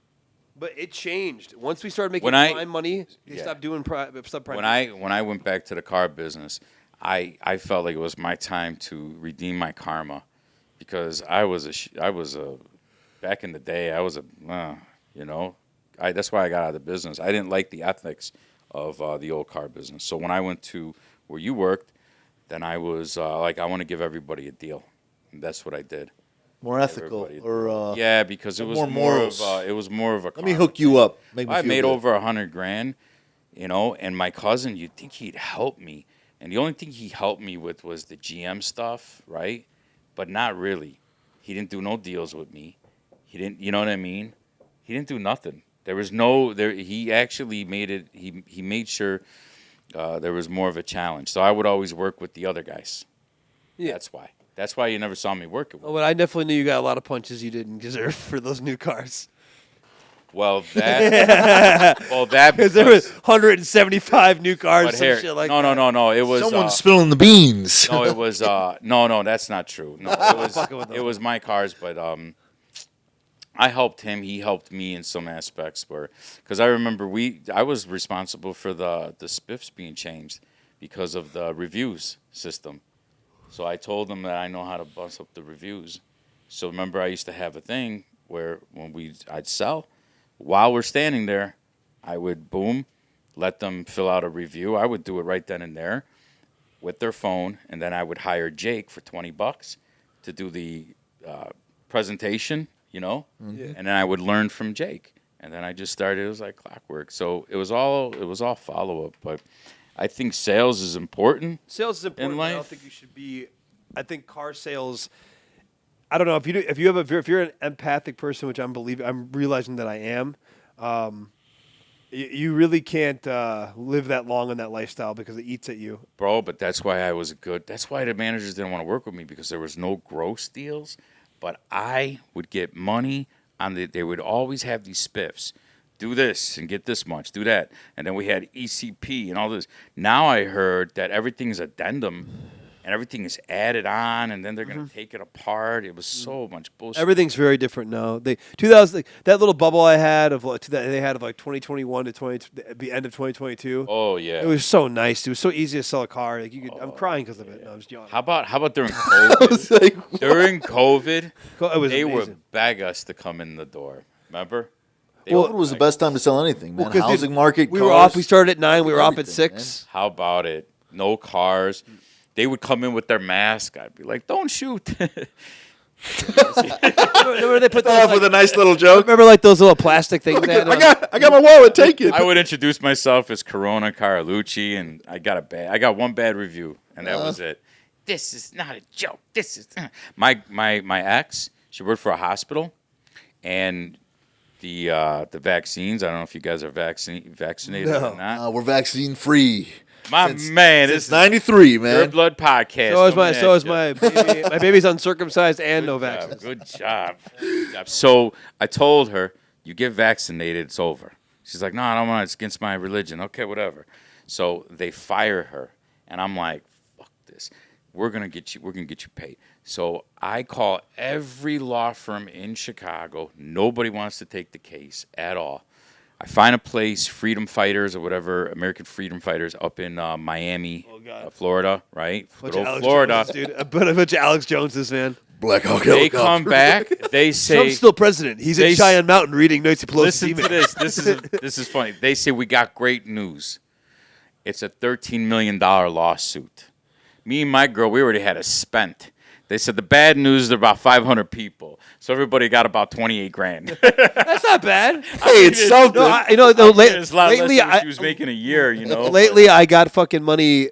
But it changed once we started making When I- prime money. They Yeah. stopped doing subprime. When I went back to the car business, I felt like it was my time to redeem my karma, because I was a back in the day I was a that's why I got out of the business. I didn't like the ethics of the old car business. So when I went to where you worked, then I was like, I want to give everybody a deal. And that's what I did. More ethical Everybody- or Yeah, because it was more more morals. of it was more of a. let me karma hook you up. Make me I feel made good. over $100,000, and my cousin, you'd think he'd help me. And the only thing he helped me with was the GM stuff, right? But not really. He didn't do no deals with me. He didn't, you know what I mean? He didn't do nothing. There was no, he actually made it, he made sure there was more of a challenge. So I would always work with the other guys. Yeah. That's why. That's why you never saw me working with. Oh, but I definitely knew you got a lot of punches you didn't deserve for those new cars. Well, that, Because there was 175 new cars, but some here, shit like no, that. no. It was Someone's spilling the beans. No, it was no, that's not true. No, it was Fucking with them. it was my cars, but I helped him. He helped me in some aspects, because I remember I was responsible for the spiffs being changed because of the reviews system. So I told them that I know how to bust up the reviews. So remember, I used to have a thing where I'd sell, while we're standing there, I would let them fill out a review. I would do it right then and there with their phone, and then I would hire Jake for $20 to do the presentation, and then I would learn from Jake, and then I just started. It was like clockwork. So it was all follow up, but I think sales is important. Sales is important. In But I don't life. think you should be. I think car sales. I don't know if if you're an empathic person, which I'm realizing that I am. You really can't live that long in that lifestyle because it eats at you. Bro, but that's why that's why the managers didn't want to work with me, because there was no gross deals, but I would get money they would always have these spiffs. do this and get this much, do that. And then we had ECP and all this. Now I heard that everything's addendum and everything is added on, and then they're going to take it apart. It was so much bullshit. Everything's very different now. They 2000 that little bubble I had of like they had of like 2021 to the end of 2022. Oh, yeah. It was so nice. It was so easy to sell a car. Like you could, I'm crying because of it. No, I was young. How about during COVID? It's like, During COVID, It was they amazing. would beg us to come in the door. Remember? COVID was the best time to sell anything, man. 'cause Housing market, We cars. were off. We started at 9. We were off at Everything, 6. How about it? No cars. They would come in with their mask. I'd be like, "Don't shoot." Remember they put Start off those, with a like, nice little joke. remember like those little plastic things. They had I on? got my wallet. Take it. I would introduce myself as Corona Carlucci, and I got one bad review, and that was it. This is not a joke. This is my ex. She worked for a hospital, and the vaccines. I don't know if you guys are vaccinated or not. We're vaccine free. My man, this Since is '93, Your man. Blood podcast. So is my baby. My baby's uncircumcised and no vaccines. Good job. Good job. So I told her, you get vaccinated, it's over. She's like, no, I don't want it. It's against my religion. Okay, whatever. So they fire her, and I'm like, fuck this. We're gonna get you paid. So I call every law firm in Chicago. Nobody wants to take the case at all. I find a place, Freedom Fighters or whatever, American Freedom Fighters up in Miami, Florida, right? Good old Florida. Joneses, dude. A bunch of Alex Joneses, man. Black Hawk They helicopter. come back. They say, Trump's still president. He's they in s- Cheyenne Mountain reading Nancy Pelosi's listen email. to this. This is funny. They say we got great news. It's a $13 million lawsuit. Me and my girl, we already had it spent. They said the bad news is about 500 people, so everybody got about 28 grand. That's not bad. Hey, it's something. No, It's a lot less lately, than what she was making a year, you know. lately I got fucking money.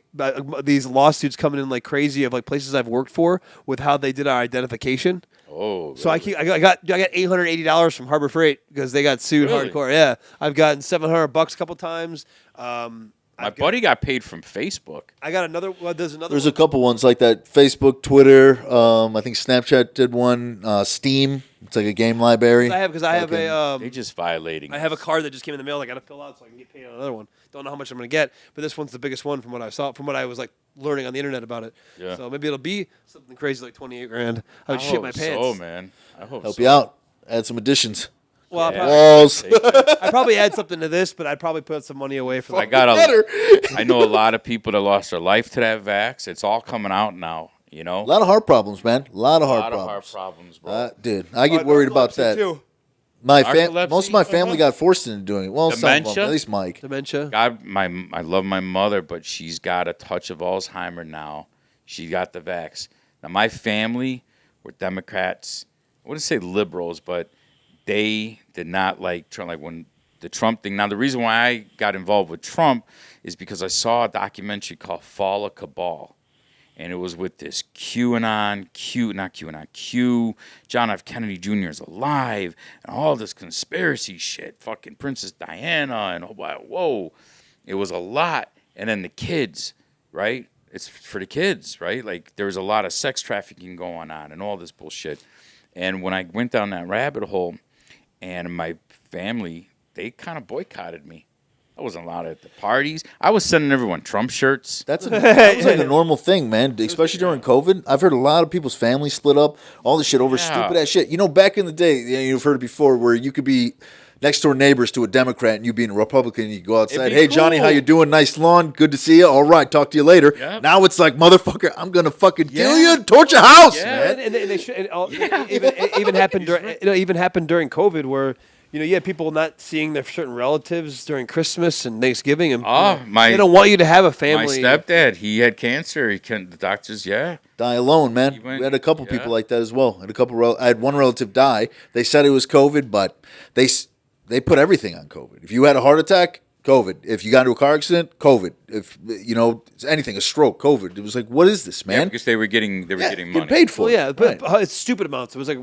These lawsuits coming in like crazy of like places I've worked for with how they did our identification. Oh, So I got $880 from Harbor Freight because they got sued Really? hardcore. Yeah, I've gotten $700 a couple times. my buddy got paid from Facebook. I got another. Well, there's another. There's a one. couple ones like that. Facebook, Twitter. I think Snapchat did one. Steam. It's like a game library. I have a. They just violating. I have a card that just came in the mail. I got to fill out so I can get paid on another one. Don't know how much I'm going to get, but this one's the biggest one from what I saw, from what I was like learning on the internet about it. Yeah. So maybe it'll be something crazy like 28 grand. I would I shit my hope pants. So, man. I hope Help so. you out. Add some additions. Well, Yeah. Walls. I'd probably add something to this, but I'd probably put some money away for I like. got Better. I know a lot of people that lost their life to that vax. It's all coming out now. You know. A lot of heart problems, man. A lot of heart Heart problems. problems, bro. Dude, I get worried about that. Too. Narcolepsy? Most of my family got forced into doing it. Well, some of them, Dementia? at least Mike. Dementia. God, I love my mother, but she's got a touch of Alzheimer now. She got the vax. Now my family were Democrats. I wouldn't say liberals, but they did not like Trump. Like when the Trump thing. Now the reason why I got involved with Trump is because I saw a documentary called Fall of Cabal. And it was with this Q, John F. Kennedy Jr. is alive, and all this conspiracy shit, fucking Princess Diana, and whoa. It was a lot. And then the kids, right? It's for the kids, right? Like, there was a lot of sex trafficking going on and all this bullshit. And when I went down that rabbit hole, and my family, they kind of boycotted me. I wasn't allowed at the parties. I was sending everyone Trump shirts. That was like a normal thing, man. Especially during COVID. I've heard a lot of people's families split up. All this shit over Yeah. stupid ass shit. You know, back in the day, you've heard it before, where you could be next door neighbors to a Democrat and you being a Republican. You go outside, be hey Johnny, cool. how you doing? Nice lawn, good to see you. All right, talk to you later. Yep. Now it's like, motherfucker, I'm gonna fucking kill you, and torch your house, Yeah. man. And they should, it even happened during even happened during COVID where you had people not seeing their certain relatives during Christmas and Thanksgiving, and they don't want you to have a My family. stepdad, he had cancer. The doctors, Die alone, man. went- We had a couple yeah. people like that as well. I had one relative die. They said it was COVID, but they put everything on COVID. If you had a heart attack, COVID. If you got into a car accident, COVID. If anything, a stroke, COVID. It was like, what is this, yeah, man? because they were getting money. Getting paid for. Well, it. yeah, but Right. it's stupid amounts. It was like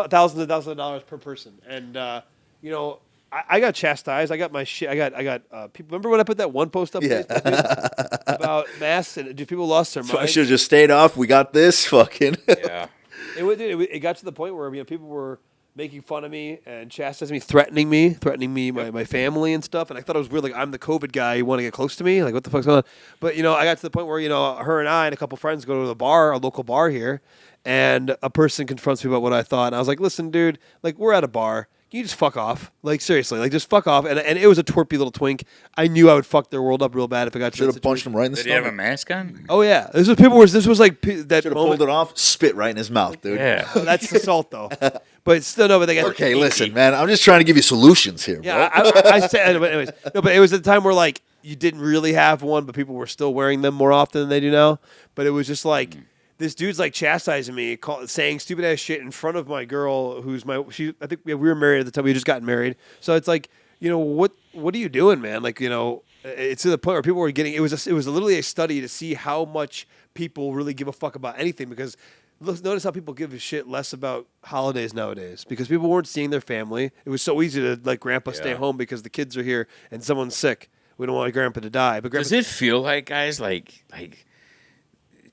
thousands and thousands of dollars per person, and I got chastised. I got my shit. I got people. Remember when I put that one post up Yeah. Facebook, dude, about masks and people lost their So I minds? should have just stayed off. We got this fucking. Yeah. It got to the point where people were making fun of me and chastising me, threatening me, my family and stuff. And I thought it was weird. Like, I'm the COVID guy. You want to get close to me? Like, what the fuck's going on? But, I got to the point where, her and I and a couple friends go to the bar, a local bar here, and a person confronts me about what I thought. And I was like, listen, dude, like, we're at a bar. Can you just fuck off? Like, seriously, like, just fuck off. And it was a twerpy little twink. I knew I would fuck their world up real bad if I got to Should that have punched situation. him right in the Did he have a stomach. mask on? Oh, yeah. This was like that Should have moment. pulled it off, spit right in his mouth, dude. Yeah. That's assault, though. But still, no, but they got. Okay, listen, man. I'm just trying to give you solutions here, bro. Yeah, I said, but anyways, no, but it was at the time where like you didn't really have one, but people were still wearing them more often than they do now. But it was just like this dude's like chastising me, saying stupid ass shit in front of my girl, who's I think we were married at the time. We had just gotten married, so it's like what are you doing, man? Like it's to the point where people were getting. It was literally a study to see how much people really give a fuck about anything because. Notice how people give a shit less about holidays nowadays because people weren't seeing their family. It was so easy to like grandpa stay home because the kids are here and someone's sick. We don't want grandpa to die. But Does it feel like, guys, like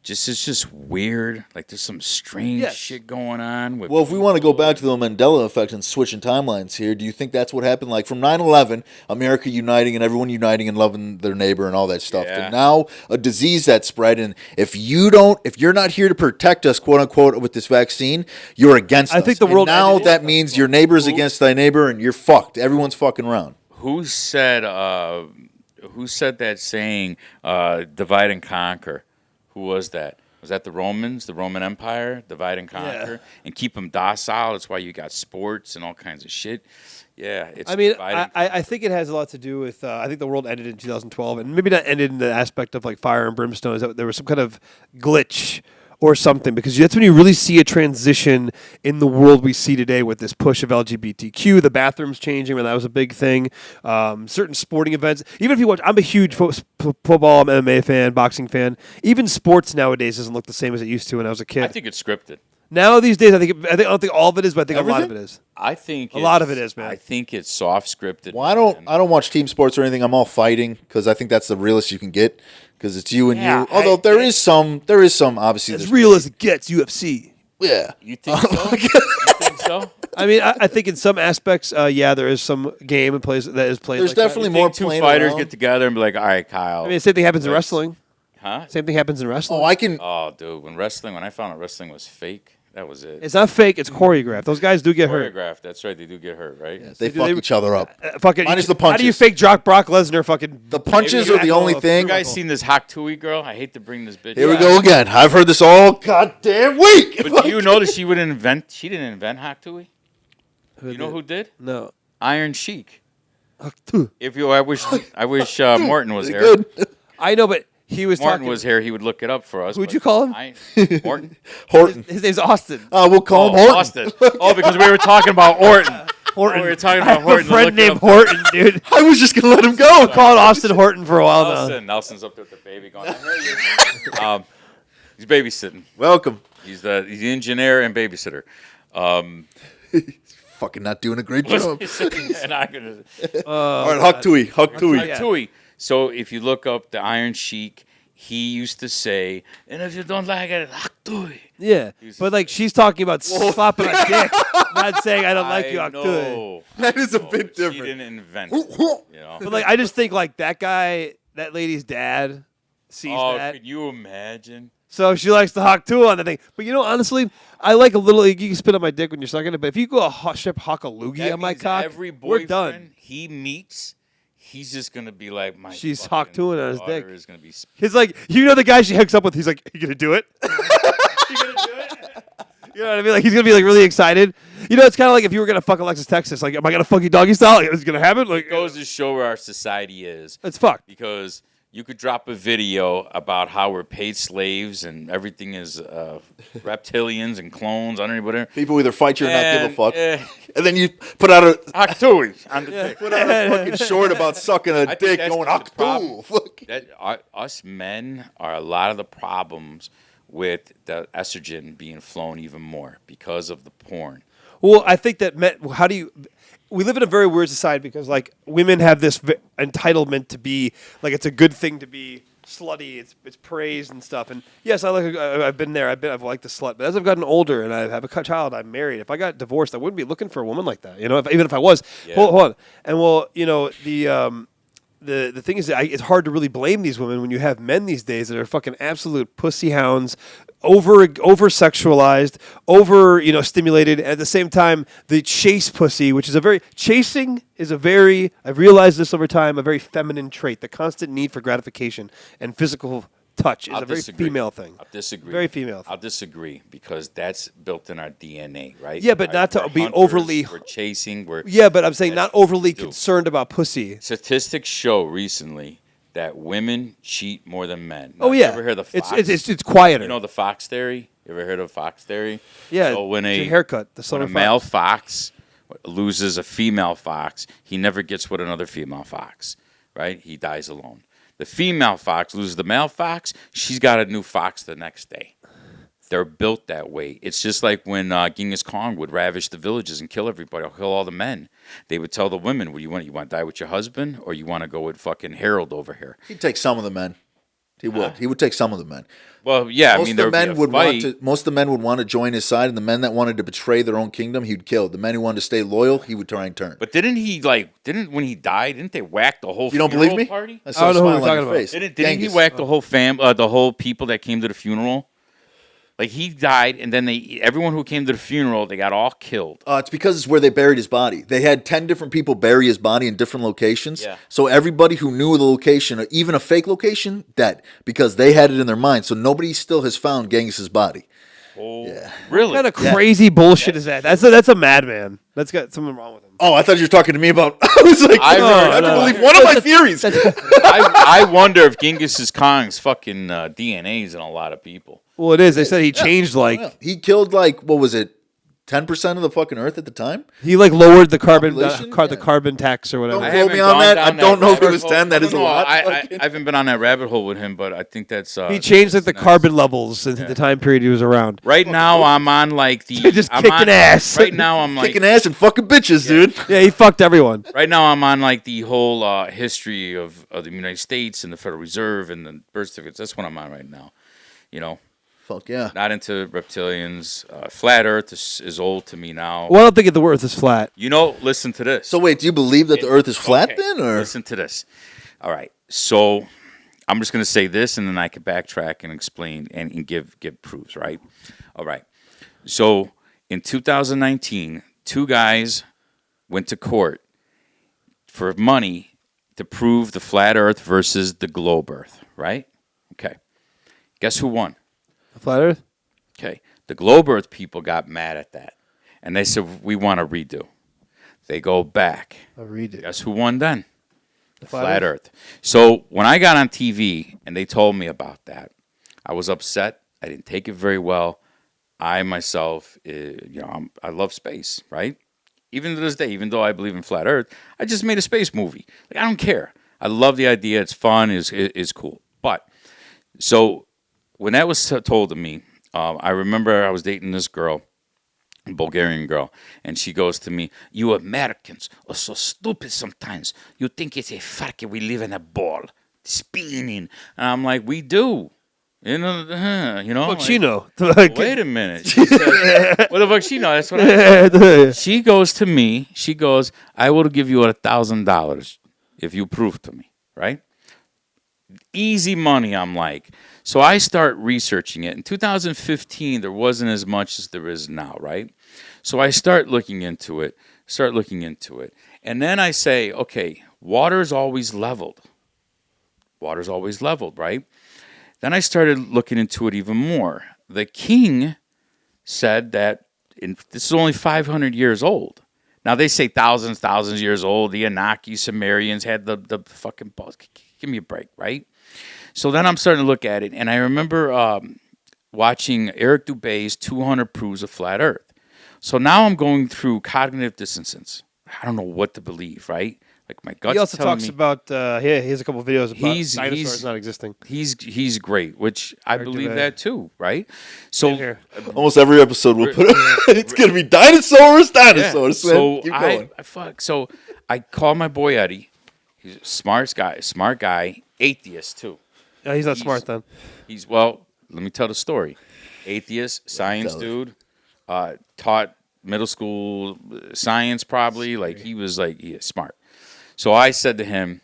it's just weird? Like there's some strange shit going on with Well, if we want to go back to the Mandela effect and switching timelines here, do you think that's what happened? Like from 9/11, America uniting and everyone uniting and loving their neighbor and all that stuff. Yeah. To now a disease that spread, and if you're not here to protect us, quote unquote, with this vaccine, you're against us. I think the And world now ended. that means your neighbor's against thy neighbor, and you're fucked. Everyone's fucking around. Who said that saying, divide and conquer? Who was that? Was that the Romans, the Roman Empire? Divide and conquer and keep them docile. That's why you got sports and all kinds of shit. Yeah, it's. I mean, divide and I think it has a lot to do with. I think the world ended in 2012, and maybe not ended in the aspect of like fire and brimstone. Is that there was some kind of glitch or something because that's when you really see a transition in the world we see today with this push of LGBTQ, the bathrooms changing, and that was a big thing. Certain sporting events, even if you watch, I'm a huge football, MMA fan, boxing fan. Even sports nowadays doesn't look the same as it used to when I was a kid. I think it's scripted. Now these days, I don't think all of it is, but I think a lot of it is. I think A lot of it is, man. I think it's soft scripted. Well, I don't watch team sports or anything. I'm all fighting because I think that's the realest you can get because it's you and Yeah, you. Although there is some obviously. As there's- real as it gets, UFC. Yeah. You think so? You think so? I mean, I think in some aspects, there is some game that is played. There's like that. definitely You more think two playing fighters around? get together and be like, all right, Kyle. I mean, same thing happens in Let's- wrestling. Huh? Same thing happens in wrestling. Oh, I can. Oh, dude, when I found out wrestling was fake, that was it. It's not fake. It's choreographed. Those guys do get hurt. Choreographed. That's right. They do get hurt, right? They fuck each other up. Fucking. Minus the How do you punches. fake Brock Lesnar? Fucking. The punches are the only thing. You guys seen this Hak Tui girl? I hate to bring this bitch. Here we up. go again. I've heard this all goddamn week. But do you know that she didn't invent Hak Tui? You know who did? No. Iron Sheik. I wish Morton was here. Good. I know, but he was Morton talking. was here. He would look it up for us. Who'd but you call him? Morton. Horton. His name's Austin. We'll call him Horton. Austin. Oh, because we were talking about Orton. Horton. We were talking I about have Horton. a friend named Horton, dude. I was just gonna let him go. Called Austin Horton for a while now. Nelson's up there with the baby going. I hear you. He's babysitting. Welcome. He's the engineer and babysitter. Fucking not doing a great job. And I'm gonna. All right, Hak Tui. Hak Tui. Yeah. Tui. So if you look up the Iron Sheik, he used to say, "And if you don't like it, Hak Tui." Yeah, but like she's talking about slapping a dick, not saying I don't like you. I Octave. know. That is a bit She different. didn't invent it, you know. But like I just think like that guy, that lady's dad, sees Oh, that. could you imagine? So she likes to hawk too on the thing. But honestly, I like a little. You can spit on my dick when you're sucking it. But if you go strip hawk a loogie That on my means cock, every we're boyfriend done. he meets, he's just gonna be like, my. She's fucking hawk tooing on his daughter dick. Is gonna be. He's like, the guy she hooks up with. He's like, you gonna do it? You gonna do it? You know what I mean? Like he's gonna be like really excited. It's kind of like if you were gonna fuck Alexis Texas. Like, am I gonna fuck you doggy style? Like, is it gonna happen? Like, It goes to show where our society is. it's fucked. Because you could drop a video about how we're paid slaves and everything is reptilians and clones, whatever. People either fight you or not give a fuck. And And then you put out a Haktui on the dick. fucking short about sucking a think dick that's going, the Hak problem. Tui. Us men are a lot of the problems with the estrogen being flown even more because of the porn. Well, I think that we live in a very weird society because like women have this entitlement to be like it's a good thing to be slutty. It's praised and stuff. And yes, I've been there. I've liked the slut. But as I've gotten older and I have a child, I'm married. If I got divorced, I wouldn't be looking for a woman like that. Even if I was. Yeah. Hold on. And well, the thing is that it's hard to really blame these women when you have men these days that are fucking absolute pussy hounds, over sexualized, stimulated. At the same time, the chase pussy, which is I've realized this over time, a very feminine trait. The constant need for gratification and physical touch is I'll a very disagree. female thing. I'll disagree. Very female thing. I'll disagree because that's built in our DNA, right? Yeah, but not to We're be hunters, overly. We're chasing. Yeah, but I'm saying not overly do. concerned about pussy. Statistics show recently that women cheat more than men. Now, Oh you yeah, ever heard the Fox? it's quieter. You know the Fox theory? You ever heard of Fox theory? Yeah, So when it's a your haircut, the when silver a fox. male fox loses a female fox, he never gets with another female fox, right? He dies alone. The female fox loses the male fox, she's got a new fox the next day. They're built that way. It's just like when Genghis Khan would ravish the villages and kill everybody, or kill all the men. They would tell the women, "What do you want? You want to die with your husband, or you want to go with fucking Harold over here?" He'd take some of the men. He would. He would take some of the men. Well, yeah, Most I mean, of there the men would be a fight. most of the men would want to join his side, and the men that wanted to betray their own kingdom, he'd kill. The men who wanted to stay loyal, he would try and turn. But when he died, didn't they whack the whole You don't funeral believe me? party? I saw I a don't know who smile you're on your talking face. Didn't he Genghis. whack the whole the whole people that came to the funeral? Like he died, and then everyone who came to the funeral, they got all killed. It's because it's where they buried his body. They had 10 different people bury his body in different locations. Yeah. So everybody who knew the location, or even a fake location, dead. Because they had it in their mind. So nobody still has found Genghis's body. Oh, Yeah. really? What kind of crazy bullshit is that? That's a madman. That's got something wrong with him. Oh, I thought you were talking to me about... I was like, I- I have to believe one of my theories. I wonder if Genghis Khan's fucking DNA's in a lot of people. Well, it is. They said he changed He killed what was it? 10% of the fucking earth at the time? he lowered the carbon Population? the carbon tax or whatever. Don't I quote haven't me on gone that. down I don't know if it rabbit was hole. 10. That is a No, lot. I haven't been on that rabbit hole with him, but I think that's He changed the nice. carbon levels into the time period he was around. Right now, I'm on Just I'm kicking on- ass. Right now, I'm Kicking ass and fucking bitches, dude. Yeah, he fucked everyone. Right now, I'm on the whole history of the United States and the Federal Reserve and the birth certificates. That's what I'm on right now. Fuck yeah. Not into reptilians. Flat Earth is old to me now. Well, I don't think the Earth is flat. Listen to this. So wait, do you believe that the earth is flat Okay, then? Or listen to this. All right. So I'm just going to say this, and then I can backtrack and explain and give proofs, right? All right. So in 2019, two guys went to court for money to prove the flat Earth versus the globe Earth, right? Okay. Guess who won? The flat Earth? Okay. The globe Earth people got mad at that, and they said, we want a redo. They go back. I'll read it. Guess who won then? The flat flat Earth. So when I got on TV and they told me about that, I was upset. I didn't take it very well. I myself, I love space, right? Even to this day, even though I believe in flat Earth, I just made a space movie. I don't care. I love the idea. It's fun. It's cool. But so when that was told to me, I remember I was dating this girl, a Bulgarian girl, and she goes to me, "You Americans are so stupid sometimes. You think it's a fuck we live in a ball, spinning." And I'm like, "We do." Fuck, she know. Wait a minute. She said, what the fuck she know? That's what I said. She goes to me, I will give you $1,000 if you prove to me, right? Easy money, I'm like. So I start researching it. In 2015, there wasn't as much as there is now, right? So I start looking into it. And then I say, okay, water's always leveled. Right? Then I started looking into it even more. The king said that this is only 500 years old. Now they say thousands of years old. The Anunnaki, Sumerians had the fucking balls. Give me a break, right? So then I'm starting to look at it, and I remember watching Eric Dubé's 200 Proofs of Flat Earth. So now I'm going through cognitive dissonance. I don't know what to believe, right? Like my gut's He also telling talks me, about. He has a couple of videos about He's- dinosaurs not existing. he's great, which I Eric believe Dubé. that too, right? Same So here. almost every episode we'll put it's gonna be dinosaurs. yeah. Man. So Keep going. So I call my boy Eddie. He's a smart guy, atheist too. He's not smart then. Well, let me tell the story. Atheist, science tell it. dude, taught middle school science probably. Like he was like smart. So I said to him,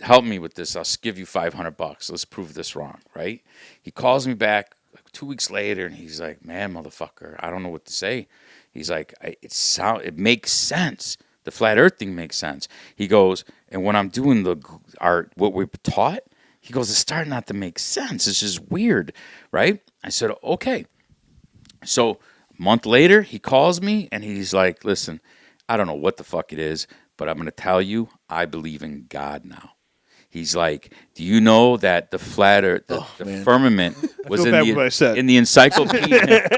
help me with this. I'll give you $500. Let's prove this wrong, right? He calls me back like 2 weeks later, and he's like, "Man, motherfucker, I don't know what to say." He's like, "It makes sense. The flat Earth thing makes sense." He goes, "And when I'm doing what we're taught, he goes, it's starting not to make sense. It's just weird, right?" I said, "Okay." So a month later, he calls me, and he's like, "Listen, I don't know what the fuck it is, but I'm going to tell you, I believe in God now." He's like, "Do you know that the flat Earth, the firmament was feel bad for what I said. in the encyclopedia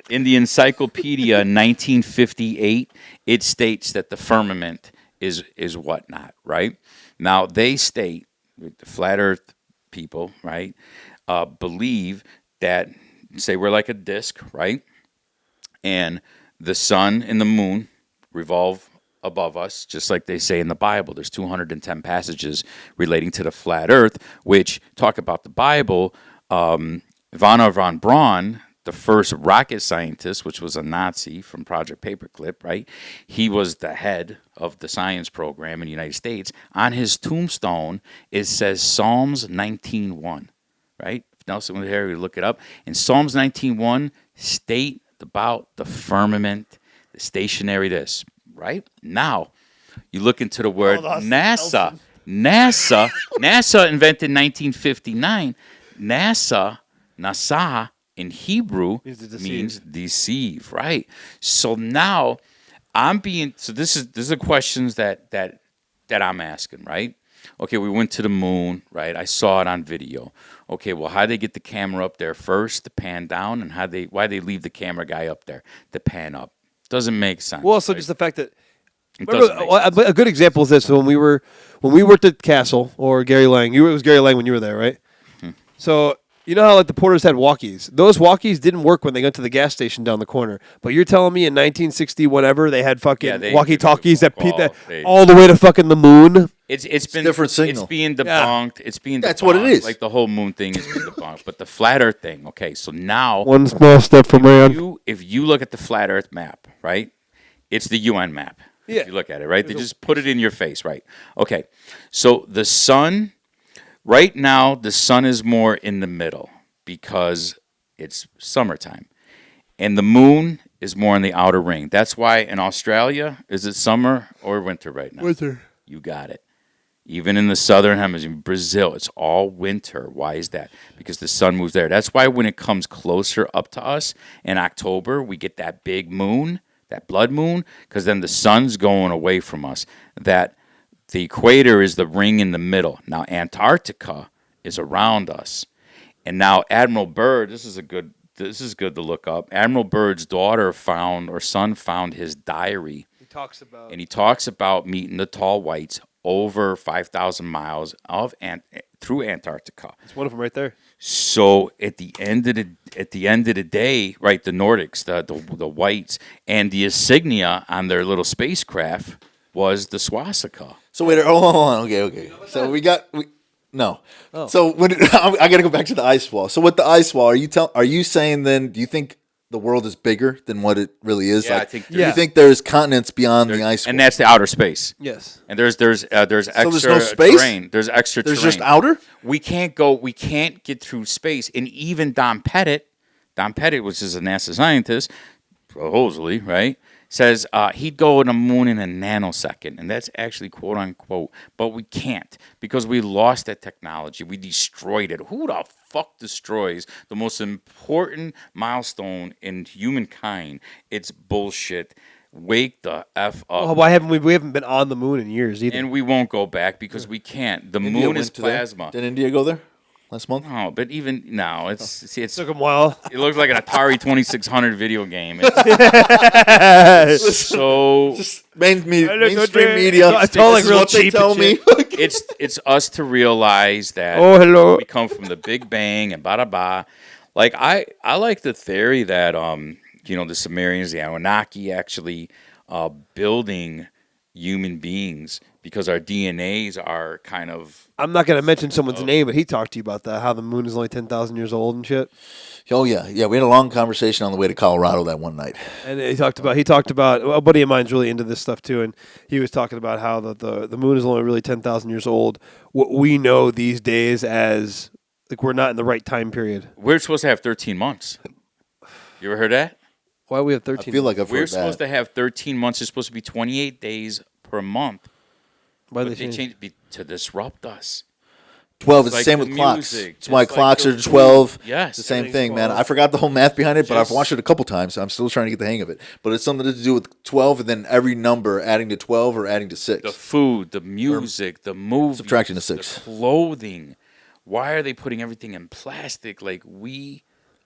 in the encyclopedia in 1958? It states that the firmament is whatnot, right? Now they state the flat Earth people, right, believe that say we're like a disc, right, and the sun and the moon revolve above us, just like they say in the Bible. There's 210 passages relating to the flat Earth, which talk about the Bible. Werner von Braun, the first rocket scientist, which was a Nazi from Project Paperclip, right? He was the head of the science program in the United States. On his tombstone, it says Psalms 19:1, right? If Nelson was here, we look it up. And Psalms 19:1 state about the firmament, the stationary this, right? Now, you look into the word NASA. NASA invented in 1959. NASA in Hebrew means deceive, right? So now this is the questions that I'm asking, right? Okay, we went to the moon, right? I saw it on video. Okay, well, how they get the camera up there first to pan down, and why they leave the camera guy up there to pan up? Doesn't make sense. Well, so right? just the fact that It remember, doesn't make sense. a good example is this: when we worked at Castle or Gary Lang. It was Gary Lang when you were there, right? So you know how like the porters had walkies. Those walkies didn't work when they got to the gas station down the corner. But you're telling me in 1960 whatever they had fucking they walkie talkies that phone that call. They- all the way to fucking the moon. It's been different signal. It's being debunked. It's being That's what it debunked. is. Like the whole moon thing is being debunked. But the flat Earth thing, okay. So now One small step for man. if you look at the flat Earth map, right? It's the UN map. Yeah. If you look at it, right? They just put it in your face, right? Okay. So the sun, right now, the sun is more in the middle because it's summertime. And the moon is more in the outer ring. That's why in Australia, is it summer or winter right now? Winter. You got it. Even in the southern hemisphere, Brazil, it's all winter. Why is that? Because the sun moves there. That's why when it comes closer up to us in October, we get that big moon, that blood moon, because then the sun's going away from us. That the equator is the ring in the middle. Now Antarctica is around us. And now Admiral Byrd, this is good to look up. Admiral Byrd's son found his diary. He talks about meeting the tall whites over 5,000 miles through Antarctica. It's one of them right there. So at the end of the day, right, the Nordics, the whites, and the insignia on their little spacecraft was the swastika. So wait, hold on. Okay. So no. Oh. So I got to go back to the ice wall. So with the ice wall, are you saying then? Do you think the world is bigger than what it really is? Yeah, like, I think. do you think there's continents beyond the ice wall? And that's the outer space. Yes. And there's extra there's no space? terrain. There's extra There's terrain. just outer? We can't get through space. And even Don Pettit, which is a NASA scientist, supposedly, right, says he'd go on the moon in a nanosecond. And that's actually quote unquote. But we can't because we lost that technology. We destroyed it. Who the fuck destroys the most important milestone in humankind? It's bullshit. Wake the F up. Well, why haven't we haven't been on the moon in years either? And we won't go back because we can't. The India moon is went to there. plasma. Did India go there last month? No, but even now, it's Took them a while. it looks like an Atari 2600 video game. It's so Just mainstream media. It's all like This is real what they cheap tell and me. it's us to realize that Oh, hello. we come from the Big Bang and bada ba. Like I like the theory that the Sumerians, the Anunnaki, actually building human beings because our DNAs are kind of. I'm not going to mention someone's name, but he talked to you about that, how the moon is only 10,000 years old and shit. Oh yeah, yeah. We had a long conversation on the way to Colorado that one night. And he talked about well, a buddy of mine's really into this stuff too, and he was talking about how the moon is only really 10,000 years old. What we know these days as like we're not in the right time period. We're supposed to have 13 months. You ever heard that? Why we have I 13? feel like I've We're heard supposed that. to have 13 months. It's supposed to be 28 days per month. Why But they changed to disrupt us. 12 is the Like same the with clocks. music, It's why just like clocks the are 12. Yes. It's the same Everything's thing, man. 12. I forgot the whole math behind it, but I've Just- watched it a couple times. I'm still trying to get the hang of it. But it's something to do with 12 and then every number adding to 12 or adding to 6. The food, the music, the movies, subtracting to 6. the clothing. Why are they putting everything in plastic? Like we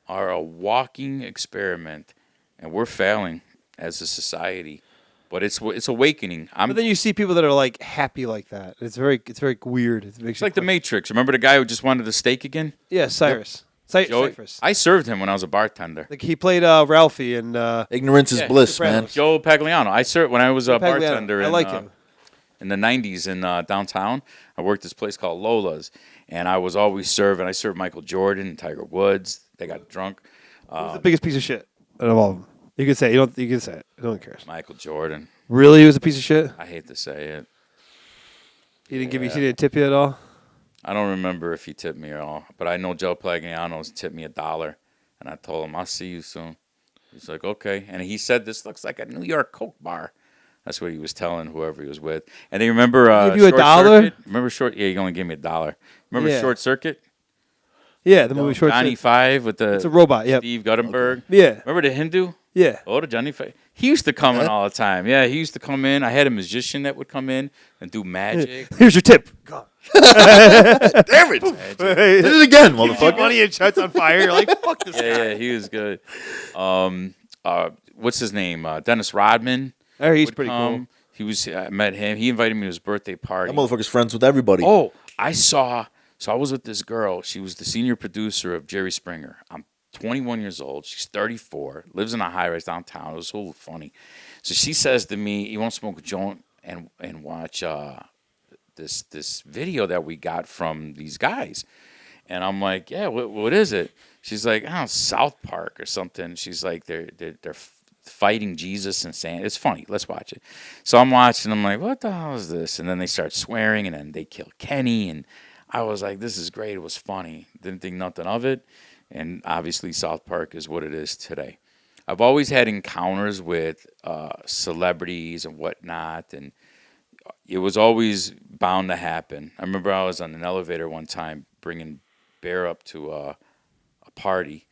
are a walking experiment, and we're failing as a society. But it's awakening. But then you see people that are like happy like that. It's very weird. It makes It's like the Matrix. Remember the guy who just wanted the steak again? Yeah, Cyrus. Joey? Cypress. I served him when I was a bartender. Like he played Ralphie and Ignorance is Yeah, bliss, Sopranos. man. Joe Pagliano. I served when I was a Pagliano. bartender. I like him. In the 90s in downtown. I worked this place called Lola's, and I was always serving. I served Michael Jordan and Tiger Woods. They got drunk. Who's the biggest piece of shit out of all of them? You can say it. You don't. You can say it. No one cares. Michael Jordan. Really, he was a piece of shit. I hate to say it. He didn't give you. He didn't tip you at all. I don't remember if he tipped me at all, but I know Joe Pagliano's tipped me $1, and I told him, I'll see you soon. He's like, okay. And he said, this looks like a New York Coke bar. That's what he was telling whoever he was with. And then you remember Give you Short $1? Circuit? Remember Short? Yeah, he only gave me $1. Remember Yeah. Short Circuit? Yeah, the movie Short Johnny Circuit. Five with It's a robot. Yep. Steve Guttenberg. Yeah. Remember the Hindu? Yeah. Oh, the Johnny Five. He used to come in all the time. Yeah, he used to come in. I had a magician that would come in and do magic. Here's your tip. God. Damn it! Did it again, motherfucker. Money and shuts on fire. You're like, fuck this guy. Yeah, he was good. What's his name? Dennis Rodman. Oh, he's would pretty come. He was. I met him. He invited me to his birthday party. That motherfucker's friends with everybody. Oh, I saw. So I was with this girl. She was the senior producer of Jerry Springer. I'm 21 years old. She's 34. Lives in a high-rise downtown. It was so funny. So she says to me, "You want to smoke a joint and watch this video that we got from these guys?" And I'm like, "Yeah, what is it?" She's like, "I don't know, South Park or something." She's like, "They're fighting Jesus and saying it's funny. Let's watch it." So I'm watching. I'm like, "What the hell is this?" And then they start swearing, and then they kill Kenny, and I was like, "This is great. It was funny." Didn't think nothing of it, and obviously South Park is what it is today. I've always had encounters with celebrities and whatnot, and it was always bound to happen. I remember I was on an elevator one time bringing Bear up to a party,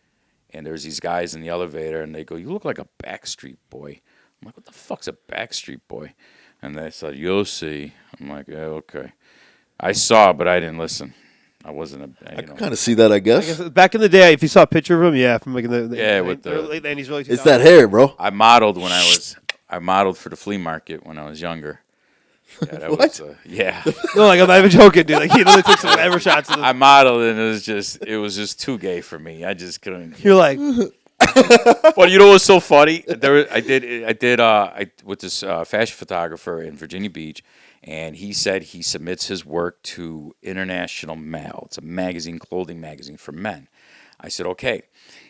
and there's these guys in the elevator, and they go, "You look like a Backstreet Boy." I'm like, "What the fuck's a Backstreet Boy?" And they said, "You'll see." I'm like, "Yeah, okay." I saw, but I didn't listen. I wasn't I can kind of see that, I I guess. guess back in the day, if you saw a picture of him, yeah, from like in the Yeah, with the- late 90s, early 2000s. It's that hair, bro. I modeled I modeled for the flea market when I was younger. Yeah, that What? was yeah. No, like I'm not even joking, dude. Like he literally took some ever shots. Of I modeled and it was just too gay for me. I just couldn't. You're like, But you know what's so funny? I did with this fashion photographer in Virginia Beach, and he said he submits his work to International Male. It's a magazine, clothing magazine for men. I said, okay.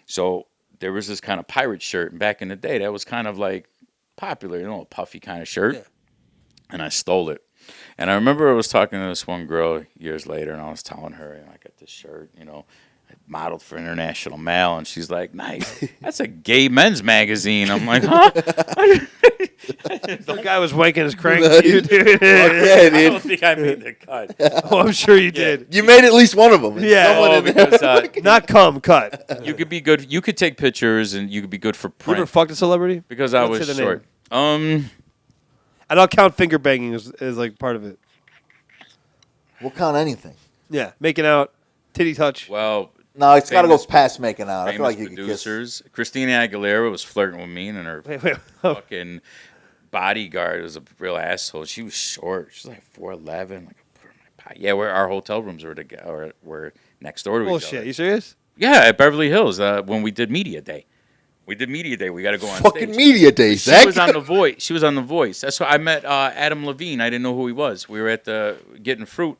So there was this kind of pirate shirt, and back in the day, that was kind of like popular, a puffy kind of shirt. Yeah. And I stole it. And I remember I was talking to this one girl years later, and I was telling her, I got this shirt, I modeled for International Male, and she's like, "Nice, that's a gay men's magazine." I'm like, "Huh?" the guy was wanking his crank to you, dude. Yeah, I don't dude. think I made the cut. Oh, I'm sure you did. You made at least one of them. Yeah. Someone Oh, in there. because Not cum, cut. you could be good. You could take pictures, and you could be good for You ever print. fucked a celebrity? Because I Let's was say the short. And I'll count finger banging as like part of it. We'll count anything. Yeah, making out, titty touch. Well, No, it's got to go Famous- past making out. I feel famous like you could kiss. producers. Christina Aguilera was flirting with me, and her Wait. fucking bodyguard was a real asshole. She was short. She was like 4'11". Like, yeah, where our hotel rooms were next door to each Bullshit. other. You serious? Yeah, at Beverly Hills when we did media day. We did media day. We got to go on Fucking stage. media day, She Zach. was on The Voice. She was on The Voice. That's why I met Adam Levine. I didn't know who he was. We were at the getting fruit,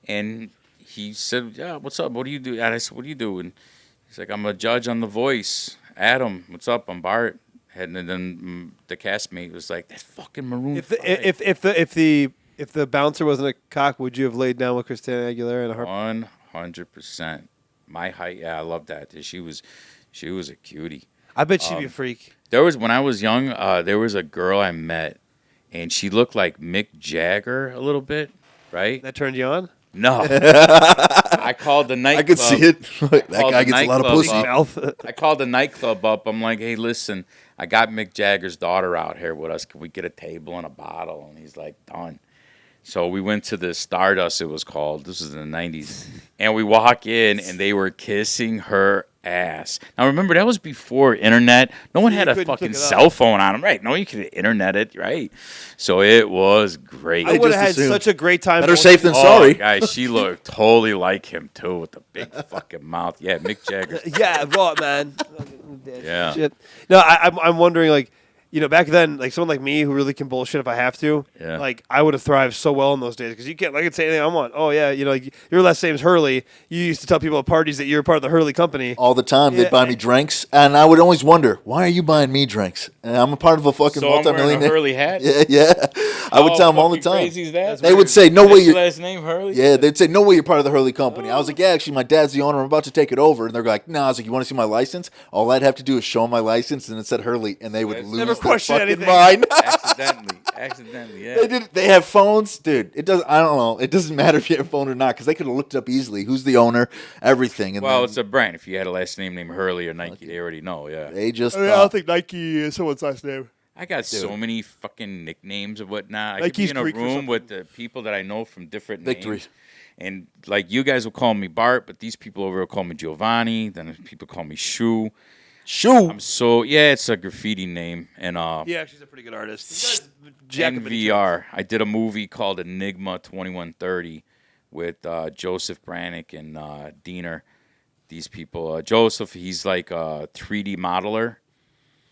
and he said, "Yeah, what's up? What do you do?" And I said, "What do you do?" And he's like, "I'm a judge on The Voice." Adam, what's up? I'm Bart. And then the castmate was like, "That's fucking Maroon If 5." if the bouncer wasn't a cock, would you have laid down with Christina Aguilera in a heartbeat? 100%. My height, yeah, I love that. She was a cutie. I bet she'd be a freak. There was when I was young. There was a girl I met, and she looked like Mick Jagger a little bit, right? That turned you on? No, I called the nightclub. I could see it. That called guy the gets a lot of nightclub pussy. up. Mouth. I called the nightclub up. I'm like, "Hey, listen, I got Mick Jagger's daughter out here with us. Can we get a table and a bottle?" And he's like, "Done." So we went to the Stardust, it was called. This was in the 90s. And we walk in, and they were kissing her ass. Now, remember, that was before internet. No one had a couldn't fucking look it up. cell phone on them, right? No, you could internet it, right? So it was great. I They would just have had assume. such a great time. Better going safe to- than sorry. Guys, she looked totally like him, too, with the big fucking mouth. Yeah, Mick Jagger. Yeah, right, man. Yeah. Shit. No, I'm wondering, like, you know, back then, like someone like me who really can bullshit if I have to, Yeah. like I would have thrived so well in those days because you can't, I could say anything I want. Oh yeah, you know, like your last name's Hurley. You used to tell people at parties that you're part of the Hurley company. All the time, Yeah. they'd buy me drinks, and I would always wonder, why are you buying me drinks? And I'm a part of a fucking So I'm wearing a multimillionaire. Hurley hat? Yeah. I would How tell them all the fucking time. crazy is that? They would say, "No That's way, your you're." last name, Hurley? Yeah, they'd say, "No way, you're part of the Hurley company." I was like, "Yeah, actually, my dad's the owner. I'm about to take it over." And they're like, "No." I was like, "You want to see my license?" All I'd have to do is show them my license, and it said Hurley, and they would lose Never their question fucking anything. mind. Accidentally, yeah. They did. They have phones, dude. It does. I don't know. It doesn't matter if you have a phone or not because they could have looked it up easily. Who's the owner? Everything. And Well, then it's a brand. If you had a last name named Hurley or Nike, they already know, yeah. they just. I don't think Nike is someone's last name. I got so many fucking nicknames and whatnot. I Nike's could be in a Greek for room something. with the people that I know from different Victory. names. And, like, you guys will call me Bart, but these people over will call me Giovanni. Then people call me Shu. Shoe. Yeah, it's a graffiti name. And Yeah, she's a pretty good artist. You guys jack up any NVR. I did a movie called Enigma 2130 with Joseph Brannick and Diener. These people. Joseph, he's like a 3D modeler.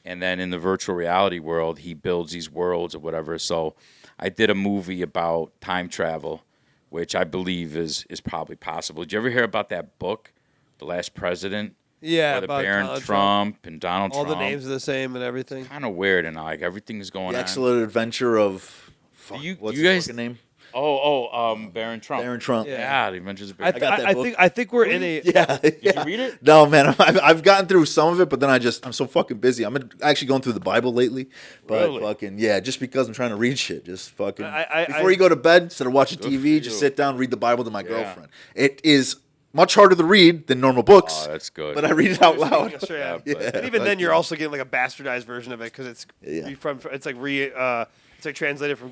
And then in the virtual reality world, he builds these worlds or whatever. So I did a movie about time travel, which I believe is probably possible. Did you ever hear about that book, The Last President? Yeah, Where the about Baron Donald Trump and Donald All Trump. the names are the same and everything. Kind of weird, and like everything's going The on. excellent adventure of. Fuck, You- what's you his guys- fucking name? Baron Trump. Baron Trump. Yeah, the Adventures of I, Baron. got that I book. think I think we're in a. Yeah. Did you read it? No, man. I've gotten through some of it, but then I'm so fucking busy. I'm actually going through the Bible lately. But Really? fucking, yeah, just because I'm trying to read shit. Just fucking. I- Before you go to bed, instead of watching Good TV, for just you. sit down, read the Bible to my girlfriend. It is much harder to read than normal books, Oh, that's good. but I read it out loud. Yeah, sure, yeah. Yeah, And even then, fuck you're yeah. also getting like a bastardized version of it because it's Yeah. it's like it's like translated from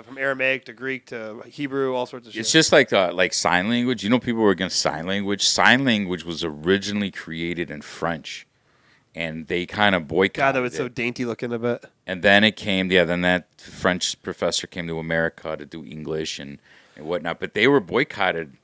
from Aramaic to Greek to Hebrew, all sorts of shit. It's just like sign language. You know, people were against sign language. Sign language was originally created in French, and they kind of boycotted God, that was it. so dainty looking a bit. And then it came, then that French professor came to America to do English and whatnot. But they were boycotted.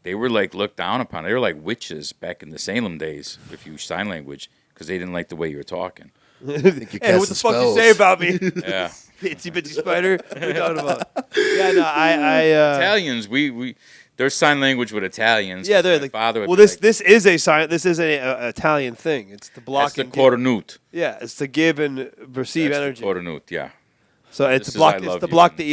They were like looked down upon. They were like witches back in the Salem days if you used sign language because they didn't like the way you were talking. You're Hey, what the casting fuck you spells. say about me? Yeah. Itsy bitsy spider. What are you talking about? Yeah, no, Italians, we there's sign language with Italians. yeah, they're My like. father would Well, be this like, this is a sign. This is a Italian thing. It's the block that's the and give. cornut. Yeah, it's to give and receive That's energy. the cornut, yeah. So it's This to is block. I It's love to you. block the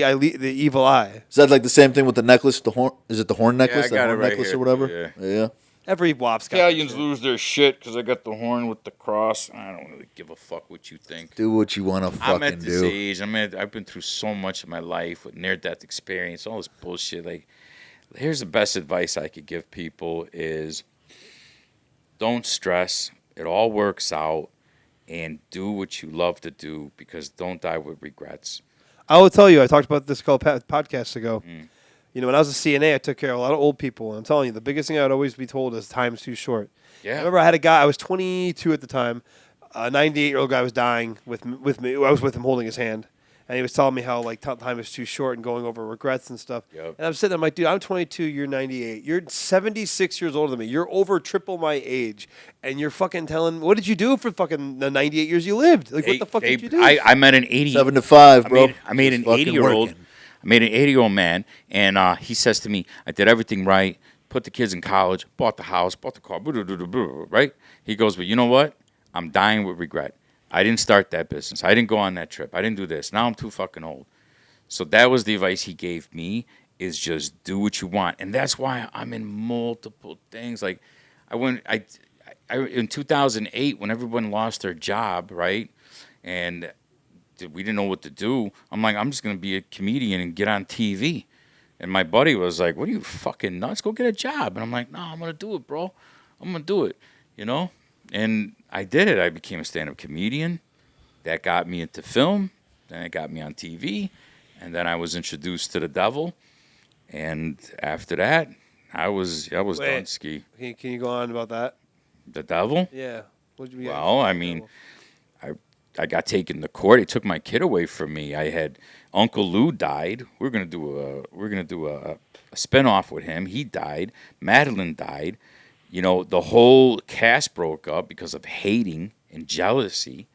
evil eye. Is that like the same thing with the necklace? The horn? Is it the horn necklace? I the got it horn right necklace here, or whatever? too, Yeah. Every WAP's got that Italians shit. lose their shit because I got the horn with the cross. I don't really give a fuck what you think. Do what you want to I'm fucking at this do. age. I've been through so much of my life with near-death experience, all this bullshit. Like, here's the best advice I could give people is don't stress. It all works out. And do what you love to do because don't die with regrets. I will tell you. I talked about this a couple podcasts ago. Mm. You know, when I was a CNA, I took care of a lot of old people. And I'm telling you, the biggest thing I would always be told is time's too short. I Yeah. remember I had a guy. I was 22 at the time. A 98-year-old guy was dying with me. I was with him holding his hand. and he was telling me how like time is too short and going over regrets and stuff. Yep. And I'm sitting there, I'm like, dude, I'm 22, you're 98, you're 76 years older than me, you're over triple my age, and you're fucking telling, what did you do for fucking the 98 years you lived? Like, what the fuck did you do? I met an 80. 7 to 5, bro. I made an Just fucking 80-year-old. working. I made an 80-year-old man, and he says to me, "I did everything right. Put the kids in college, bought the house, bought the car, right?" He goes, "But you know what? I'm dying with regret. I didn't start that business. I didn't go on that trip. I didn't do this. Now I'm too fucking old." So that was the advice he gave me: is just do what you want, and that's why I'm in multiple things. Like I in 2008 when everyone lost their job, right, and we didn't know what to do. I'm like, I'm just gonna be a comedian and get on TV. And my buddy was like, "What are you fucking nuts? Go get a job." And I'm like, "No, I'm gonna do it, bro. I'm gonna do it." You know? And I did it. I became a stand-up comedian. That got me into film. Then it got me on TV. And then I was introduced to the devil. And after that, I was Wait. done ski. Can you go on about that? The devil? Yeah. What'd you Well, I mean, I got taken to court. It took my kid away from me. I had Uncle Lou died. We're gonna do a spinoff with him. He died. Madeline died. You know, the whole cast broke up because of hating and jealousy.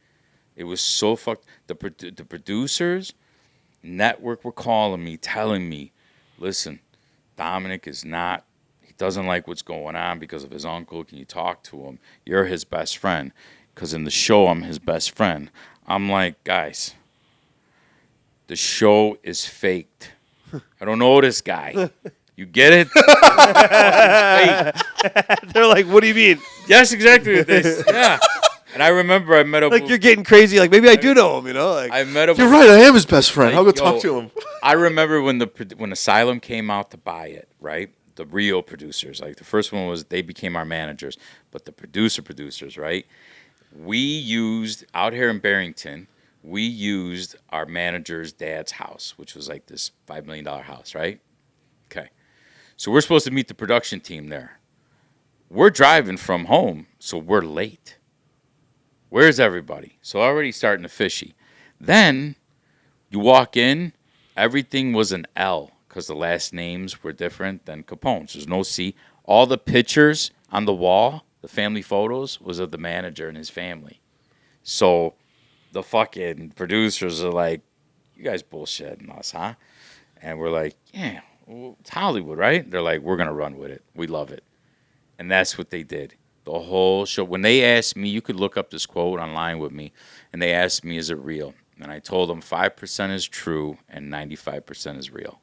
It was so fucked. The producers, network were calling me, telling me, "Listen, Dominic is not. He doesn't like what's going on because of his uncle. Can you talk to him? You're his best friend." Because in the show, I'm his best friend. I'm like, guys, the show is faked. I don't know this guy. You get it? They're like, what do you mean? Yes, exactly. This. Yeah. And I remember I met up. Like, you're getting crazy. Like, maybe I do know him, you know? Like, I met up. You're right. I am his best friend. Like, I'll go yo, talk to him. I remember when Asylum came out to buy it, right? The real producers. Like, the first one was they became our managers. But the producers, right? We used, out here in Barrington, we used our manager's dad's house, which was like this $5 million house, right? Okay. So we're supposed to meet the production team there. We're driving from home, so we're late. Where's everybody? So already starting to fishy. Then you walk in, everything was an L because the last names were different than Capone's. There's no C. All the pictures on the wall, the family photos, was of the manager and his family. So the fucking producers are like, "You guys bullshitting us, huh?" And we're like, "Yeah, well, it's Hollywood, right?" They're like, "We're going to run with it. We love it." And that's what they did. The whole show. When they asked me, you could look up this quote online with me, and they asked me, "Is it real?" And I told them 5% is true and 95% is real.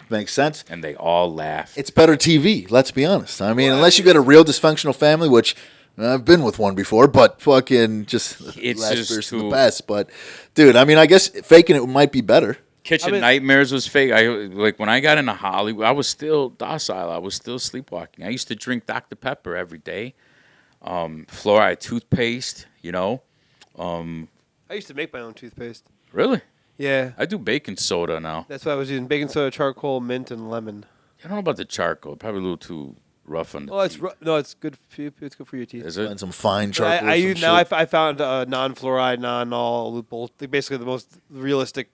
Makes sense. And they all laughed. It's better TV, let's be honest. I mean, unless you got a real dysfunctional family, which I've been with one before, but fucking just It's last just person the too- best. But, dude, I mean, I guess faking it might be better. Kitchen Nightmares was fake. Like when I got into Hollywood, I was still docile. I was still sleepwalking. I used to drink Dr. Pepper every day. Fluoride toothpaste, you know. I used to make my own toothpaste. Really? Yeah. I do baking soda now. That's what I was using. Baking soda, charcoal, mint, and lemon. I don't know about the charcoal. Probably a little too rough on the Oh, it's teeth. no, it's good for you. It's good for your teeth. Is it? And some fine But charcoal. I some use now. shit. I found non-fluoride, non-all loophole. Basically, the most realistic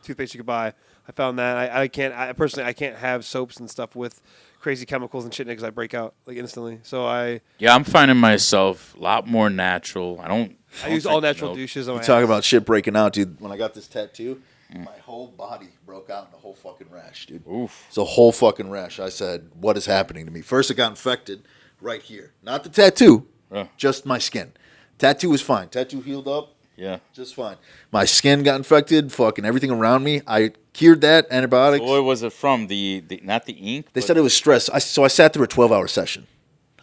toothpaste you could buy. I found that. I can't. I personally, I can't have soaps and stuff with crazy chemicals and shit in it because I break out like instantly. So Yeah, I'm finding myself a lot more natural. I use all drink natural milk. douches on You my talk ass. about shit breaking out, dude. When I got this tattoo, my whole body broke out in a whole fucking rash, dude. Oof. It's a whole fucking rash. I said, what is happening to me? First, it got infected right here. Not the tattoo, just my skin. Tattoo was fine. Tattoo healed up. Yeah. Just fine. My skin got infected, fucking everything around me. I cured that, antibiotics. So what was it from? The not the ink? They but said it was stress. So I sat through a 12-hour session.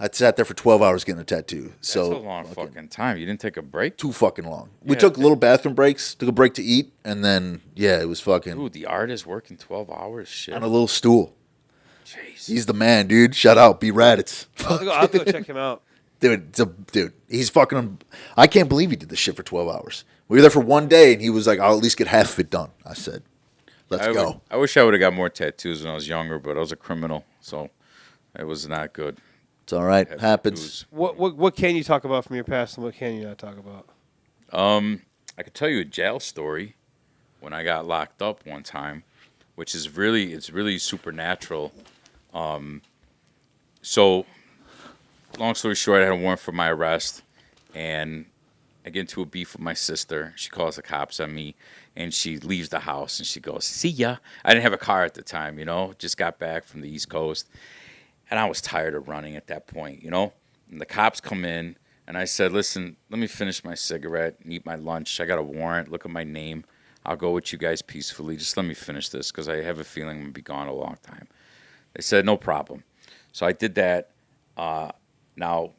I sat there for 12 hours getting a tattoo. That's So a long fucking time. You didn't take a break? too fucking long. We Yeah, took little bathroom breaks, took a break to eat, and then, yeah, it was fucking Dude, the artist working 12 hours? Shit. on a little stool. Jeez. He's the man, dude. Shout out, B Raditz. I'll have to go check him out. Dude, he's fucking. I can't believe he did this shit for 12 hours. We were there for one day, and he was like, "I'll at least get half of it done." I said, "Let's go." I wish I would have got more tattoos when I was younger, but I was a criminal, so it was not good. It's all right. Have Happens. tattoos. What can you talk about from your past, and what can you not talk about? I could tell you a jail story. when I got locked up one time, which is really supernatural. So, long story short, I had a warrant for my arrest, and I get into a beef with my sister. She calls the cops on me, and she leaves the house, and she goes, "See ya." I didn't have a car at the time, just got back from the East Coast, and I was tired of running at that point. And the cops come in, and I said, "Listen, let me finish my cigarette and eat my lunch. I got a warrant. Look at my name. I'll go with you guys peacefully. Just let me finish this because I have a feeling I'm going to be gone a long time." They said, "No problem." So I did that. Now,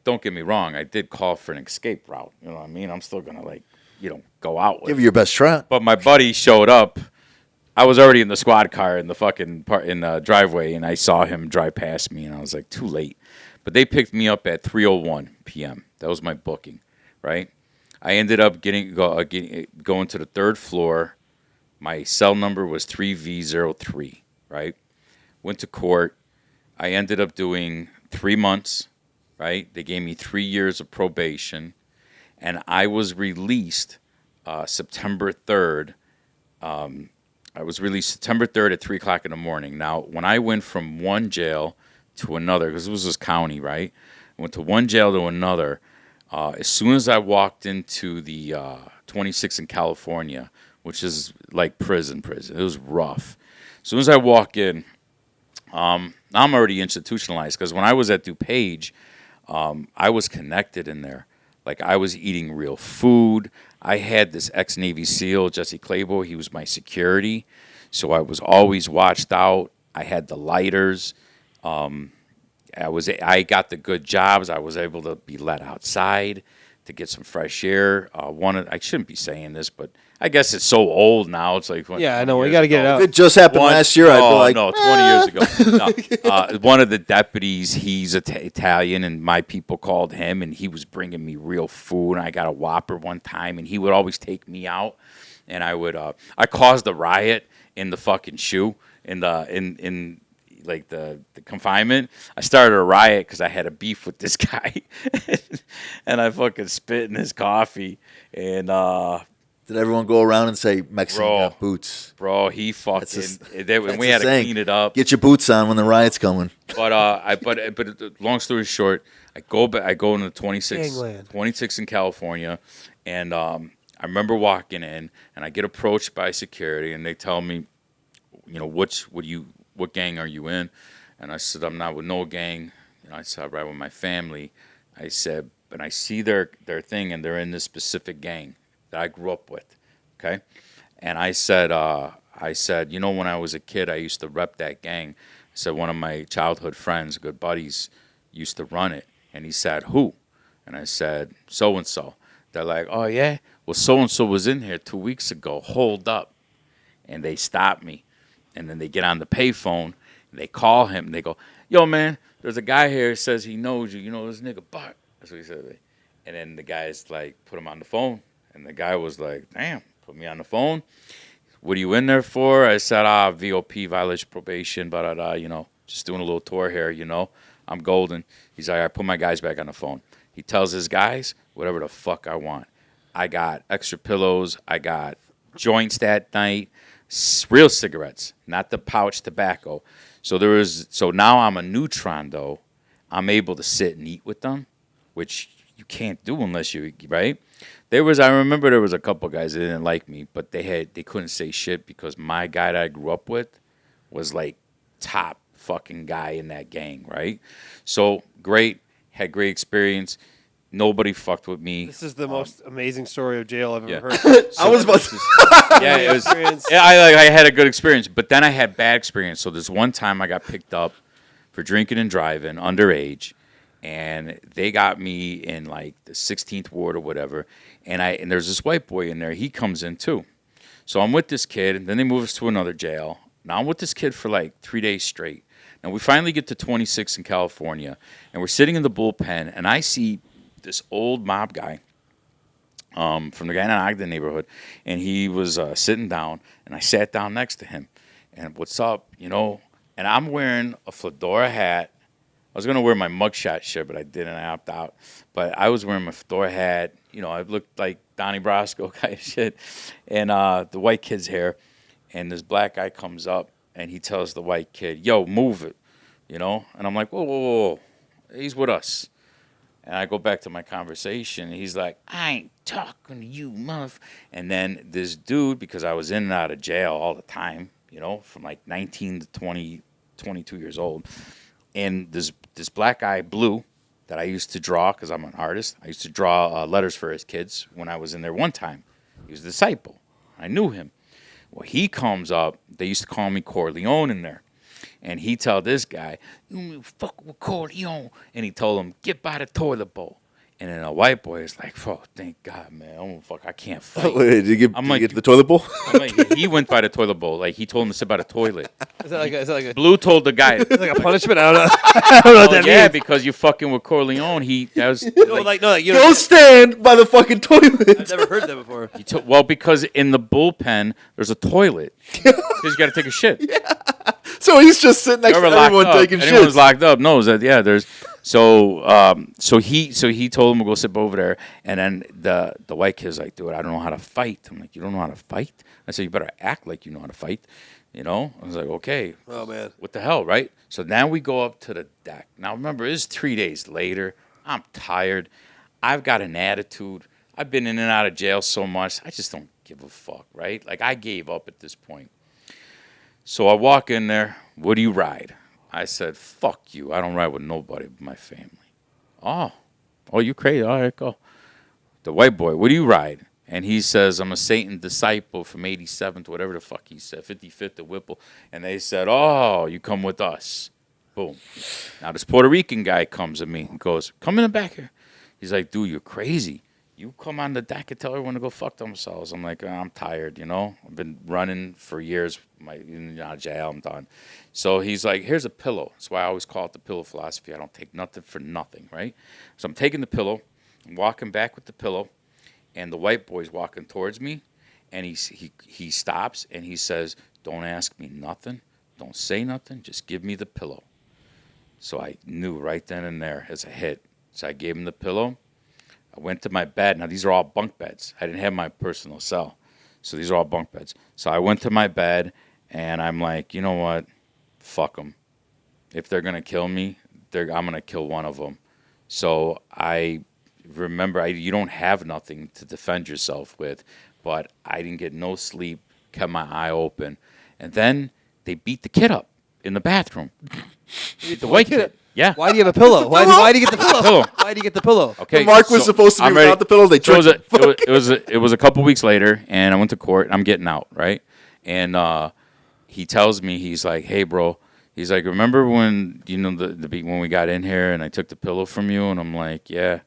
don't get me wrong. I did call for an escape route. You know what I mean? I'm still going to, go out with Give it. it your best shot. But my buddy showed up. I was already in the squad car in the fucking in the driveway, and I saw him drive past me, and I was like, too late. But they picked me up at 3:01 p.m. That was my booking, right? I ended up going to the third floor. My cell number was 3V03, right? Went to court. I ended up doing 3 months, right? They gave me 3 years of probation, and I was released September 3rd. I was released September 3rd at 3 o'clock in the morning. Now, when I went from one jail to another, because it was this county, right? I went to one jail to another. As soon as I walked into the 26 in California, which is like prison, it was rough. As soon as I walk in, now I'm already institutionalized because when I was at DuPage, I was connected in there. Like I was eating real food. I had this ex-Navy SEAL, Jesse Claybo. He was my security. So I was always watched out. I had the lighters. I got the good jobs. I was able to be let outside to get some fresh air. I shouldn't be saying this, but I guess it's so old now. It's like Yeah, I 20 know. We years got to get it ago. out. If it just happened last year, I'd be like, no, 20 years ago. No. One of the deputies, he's Italian, and my people called him, and he was bringing me real food. And I got a Whopper one time, and he would always take me out, and I caused a riot in the fucking shoe in like the confinement. I started a riot because I had a beef with this guy, and I fucking spit in his coffee, and did everyone go around and say, Mexican Bro. got boots? bro, he fucking. That's We the had to saying. clean it up. Get your boots on when the riot's coming. But long story short, I go into the Gangland. 26 in California, and I remember walking in, and I get approached by security, and they tell me, what gang are you in? And I said, I'm not with no gang. I said, I ride with my family. I said, and I see their thing, and they're in this specific gang that I grew up with, okay? And I said, when I was a kid, I used to rep that gang. I said, one of my childhood friends, good buddies, used to run it. And he said, who? And I said, so-and-so. They're like, oh, yeah? Well, so-and-so was in here 2 weeks ago. Hold up. And they stop me. And then they get on the payphone, and they call him, and they go, yo, man, there's a guy here who says he knows you. You know this nigga Bart. That's what he said. And then the guy's like, put him on the phone. And the guy was like, damn, put me on the phone. What are you in there for? I said, VOP, violation probation, just doing a little tour here, I'm golden. He's like, I put my guys back on the phone. He tells his guys, whatever the fuck I want. I got extra pillows. I got joints that night. Real cigarettes, not the pouch tobacco. So now I'm a neutron, though. I'm able to sit and eat with them, which you can't do unless you, right? I remember there was a couple guys that didn't like me, but they couldn't say shit because my guy that I grew up with was like top fucking guy in that gang, right? So had great experience. Nobody fucked with me. This is the most amazing story of jail I've ever heard. I was about to. Yeah, it was. Experience. Yeah, I had a good experience, but then I had bad experience. So there's one time I got picked up for drinking and driving underage, and they got me in like the 16th ward or whatever. And there's this white boy in there. He comes in too. So I'm with this kid, and then they move us to another jail. Now I'm with this kid for like 3 days straight. Now we finally get to 26 in California, and we're sitting in the bullpen, and I see this old mob guy from the guy in Ogden neighborhood, and he was sitting down, and I sat down next to him. And what's up, And I'm wearing a fedora hat. I was going to wear my mugshot shirt, but I didn't. I opted out. But I was wearing my fedora hat, I looked like Donnie Brasco kind of shit, and the white kid's here, and this black guy comes up and he tells the white kid, "Yo, move it," and I'm like, "Whoa, whoa, whoa, whoa. He's with us." And I go back to my conversation, and he's like, "I ain't talking to you, muff." And then this dude, because I was in and out of jail all the time, from like 19 to 20, 22 years old, and this black guy, Blue, that I used to draw because I'm an artist. I used to draw letters for his kids when I was in there one time. He was a disciple. I knew him. Well, he comes up. They used to call me Corleone in there. And he told this guy, "You fuck with Corleone." And he told him, "Get by the toilet bowl." And then a white boy is like, "Oh, thank God, man. I can't fight." Wait, did you get, I'm did you like, get to the toilet bowl? I'm like, he went by the toilet bowl. Like, he told him to sit by the toilet. Is that like a Blue told the guy, like a punishment? I don't know. I don't know what that yeah, means. because you fucking with Corleone. That was No, you Go stand by the fucking toilet. I've never heard that before. well, because in the bullpen there's a toilet because you got to take a shit. So he's just sitting next to Whoever locked everyone up, taking anyone who's shit. locked up knows that. Yeah, there's so he told him to go sit over there, and then the white kid's like, "Dude, I don't know how to fight." I'm like, "You don't know how to fight?" I said, "You better act like you know how to fight." I was like, "Okay." Oh man. What the hell, right? So now we go up to the deck. Now remember, it's 3 days later. I'm tired. I've got an attitude. I've been in and out of jail so much. I just don't give a fuck, right? Like, I gave up at this point. So I walk in there. "What do you ride?" I said, "Fuck you. I don't ride with nobody but my family." Oh, you crazy. All right, go. The white boy, "What do you ride?" And he says, "I'm a Satan disciple from 87th, whatever the fuck he said, 55th at Whipple." And they said, "Oh, you come with us." Boom. Now this Puerto Rican guy comes at me and goes, "Come in the back here." He's like, "Dude, you're crazy. You come on the deck and tell everyone to go fuck themselves." I'm like, "I'm tired, I've been running for years. In jail, I'm done." So he's like, "Here's a pillow." That's why I always call it the pillow philosophy. I don't take nothing for nothing, right? So I'm taking the pillow, I'm walking back with the pillow, and the white boy's walking towards me, and he stops and he says, "Don't ask me nothing. Don't say nothing. Just give me the pillow." So I knew right then and there as a hit. So I gave him the pillow. I went to my bed. Now, these are all bunk beds. I didn't have my personal cell. So these are all bunk beds. So I went to my bed, and I'm like, "You know what? Fuck them. If they're going to kill me, I'm going to kill one of them." So I remember, you don't have nothing to defend yourself with, but I didn't get no sleep, kept my eye open. And then they beat the kid up in the bathroom. The white kid. Yeah. Why do you have a pillow? Why do you get the pillow? Why do you get the pillow? Okay. Mark was supposed to be I'm without ready. the pillow. They So tricked it was a couple weeks later, and I went to court. I'm getting out, right? And he tells me, he's like, "Hey, bro," he's like, "Remember when when we got in here and I took the pillow from you?" And I'm like, "Yeah."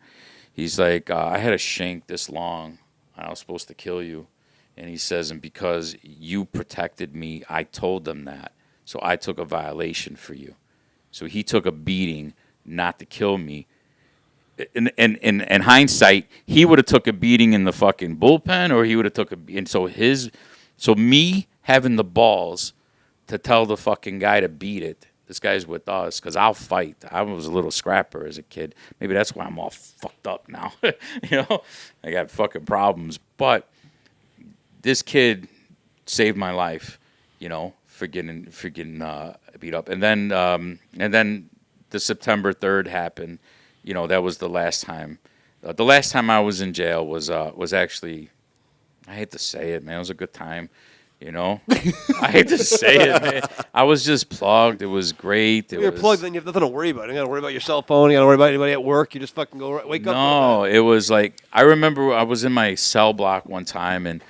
He's like, "I had a shank this long, and I was supposed to kill you." And he says, "And because you protected me, I told them that, so I took a violation for you." So he took a beating not to kill me. In hindsight, he would have took a beating in the fucking bullpen, or he would have took and so me having the balls to tell the fucking guy to beat it. This guy's with us because I'll fight. I was a little scrapper as a kid. Maybe that's why I'm all fucked up now. I got fucking problems. But this kid saved my life. For getting beat up, and then the September 3rd happened. That was the last time. The last time I was in jail was actually, I hate to say it, man, it was a good time. I hate to say it, man. I was just plugged. It was great. When you're plugged, then you have nothing to worry about. You got to worry about your cell phone. You got to worry about anybody at work. You just fucking wake up. No, it was like, I remember I was in my cell block one time, and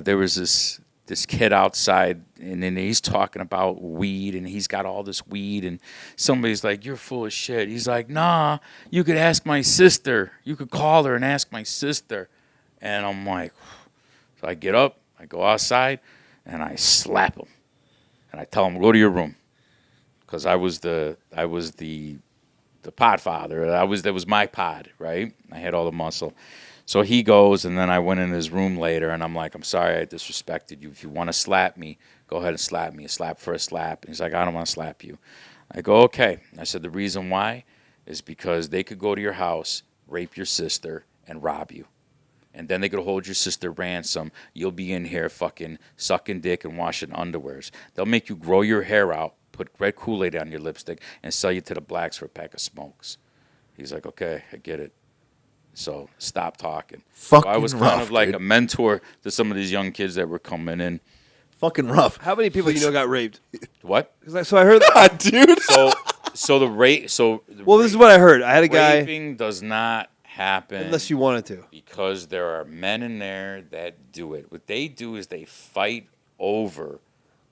there was this kid outside, and then he's talking about weed, and he's got all this weed, and somebody's like, "You're full of shit." He's like, "Nah, you could ask my sister. You could call her and ask my sister." And I'm like, so I get up, I go outside, and I slap him, and I tell him, "Go to your room," because I was the podfather. That was my pod, right? I had all the muscle. So he goes, and then I went in his room later, and I'm like, "I'm sorry I disrespected you. If you want to slap me, go ahead and slap me. A slap for a slap." And he's like, "I don't want to slap you." I go, "Okay." I said, "The reason why is because they could go to your house, rape your sister, and rob you. And then they could hold your sister ransom. You'll be in here fucking sucking dick and washing underwears. They'll make you grow your hair out, put red Kool-Aid on your lipstick, and sell you to the blacks for a pack of smokes. He's like, okay, I get it. So stop talking. So I was Fucking kind rough, of like dude. a mentor to some of these young kids that were coming in. Fucking rough. How many people you know got raped? What? 'Cause so I heard. God, dude. So the rate. So the Well, this is what I heard. I had a guy. raping does not happen Unless you wanted to. because there are men in there that do it. What they do is they fight over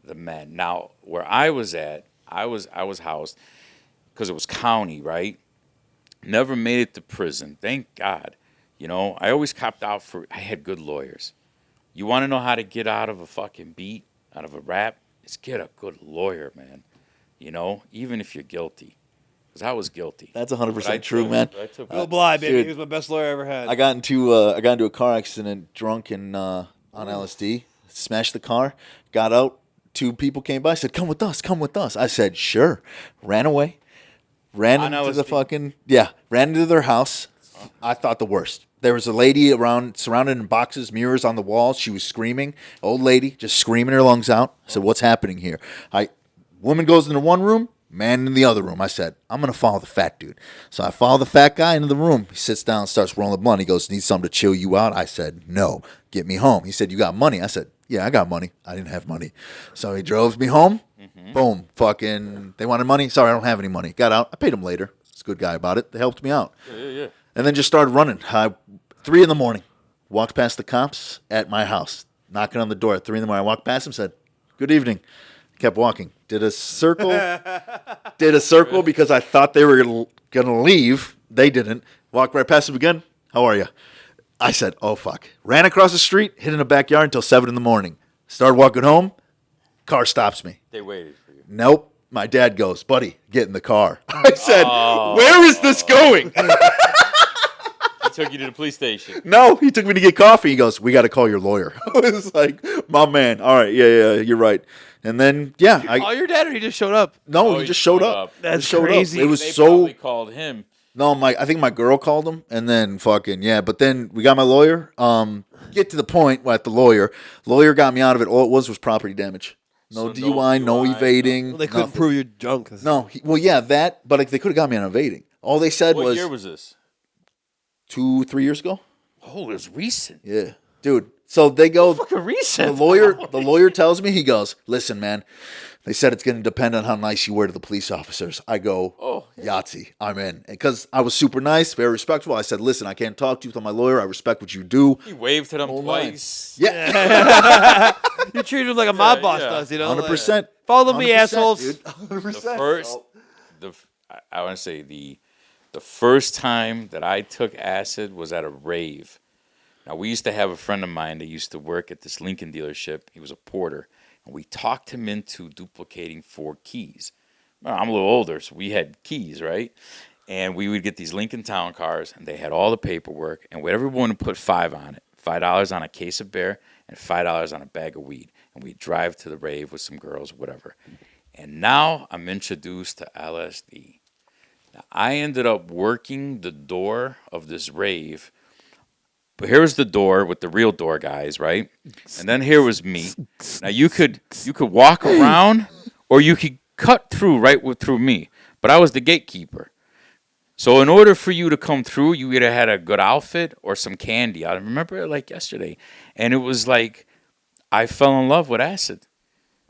the men. Now, where I was at, I was housed because it was county, right? Never made it to prison. Thank God. You know, I always copped out for. I had good lawyers. You want to know how to get out of a fucking beat, out of a rap? Is get a good lawyer, man. You know, even if you're guilty. Because I was guilty. That's But I 100% true, took- man. I took- Bill Bly, baby. dude. He was my best lawyer I ever had. I got into a car accident drunk and on LSD. Smashed the car. Got out. 2 people came by. Said, "Come with us. Come with us." I said, "Sure." Ran away. Ran On into the LSD? fucking Ran into their house. I thought the worst. There was a lady around, surrounded in boxes, mirrors on the walls. She was screaming. Old lady, just screaming her lungs out. I said, "What's happening here?" Woman goes into one room. Man in the other room. I said, "I'm going to follow the fat dude." So I follow the fat guy into the room. He sits down, starts rolling the blunt. He goes, "Need something to chill you out?" I said, "No. Get me home." He said, "You got money?" I said, "Yeah, I got money." I didn't have money. So he drove me home. Boom. Fucking, they wanted money. Sorry, I don't have any money. Got out. I paid him later. He's a good guy about it. They helped me out. Yeah. And then just started running. 3 in the morning. Walked past the cops at my house. Knocking on the door at 3 in the morning. I walked past him, said, "Good evening." Kept walking. Did a circle. Because I thought they were going to leave. They didn't. Walked right past him again. "How are you?" I said, "Oh, fuck." Ran across the street, hid in the backyard until 7 in the morning. Started walking home. Car stops me. They waited for you. Nope. My dad goes, "Buddy, get in the car." I said, "Where is this going?" He took you to the police station. No, he took me to get coffee. He goes, "We got to call your lawyer." I was like, "My man. All right. Yeah, you're right." And then, Call your dad, or he just showed up? he just showed up. That's Just showed up. crazy. It was They so probably called him. No, I think my girl called him, and then fucking But then we got my lawyer. Get to the point at the lawyer. Lawyer got me out of it. All it was property damage. No So no DUI, no DUI, evading. Well, they couldn't nothing. prove you're drunk. No, that. But they could have got me on evading. All they said What was year was this? 2-3 years ago. Oh, it was recent. Yeah, dude. So they go. Fucking The recent. lawyer tells me, he goes, "Listen, man, they said it's going to depend on how nice you were to the police officers." I go, Oh. Yahtzee, I'm in. Because I was super nice, very respectful. I said, "Listen, I can't talk to you without my lawyer. I respect what you do." He waved to them Whole twice. Yeah, You treat him like a mob boss yeah. does, you know? 100%. Follow me, 100%, assholes. dude. The 100%. first, I want to say the first time that I took acid was at a rave. Now, we used to have a friend of mine that used to work at this Lincoln dealership. He was a porter, and we talked him into duplicating 4 keys. Well, I'm a little older, so we had keys, right? And we would get these Lincoln Town cars, and they had all the paperwork, and everyone would put $5 on it. $5 on a case of beer and $5 on a bag of weed. And we'd drive to the rave with some girls, whatever. And now I'm introduced to LSD. Now, I ended up working the door of this rave. But here's the door with the real door guys, right? And then here was me. Now you could walk around, or you could cut through through me. But I was the gatekeeper. So in order for you to come through, you either had a good outfit or some candy. I remember it like yesterday. And it was like I fell in love with acid.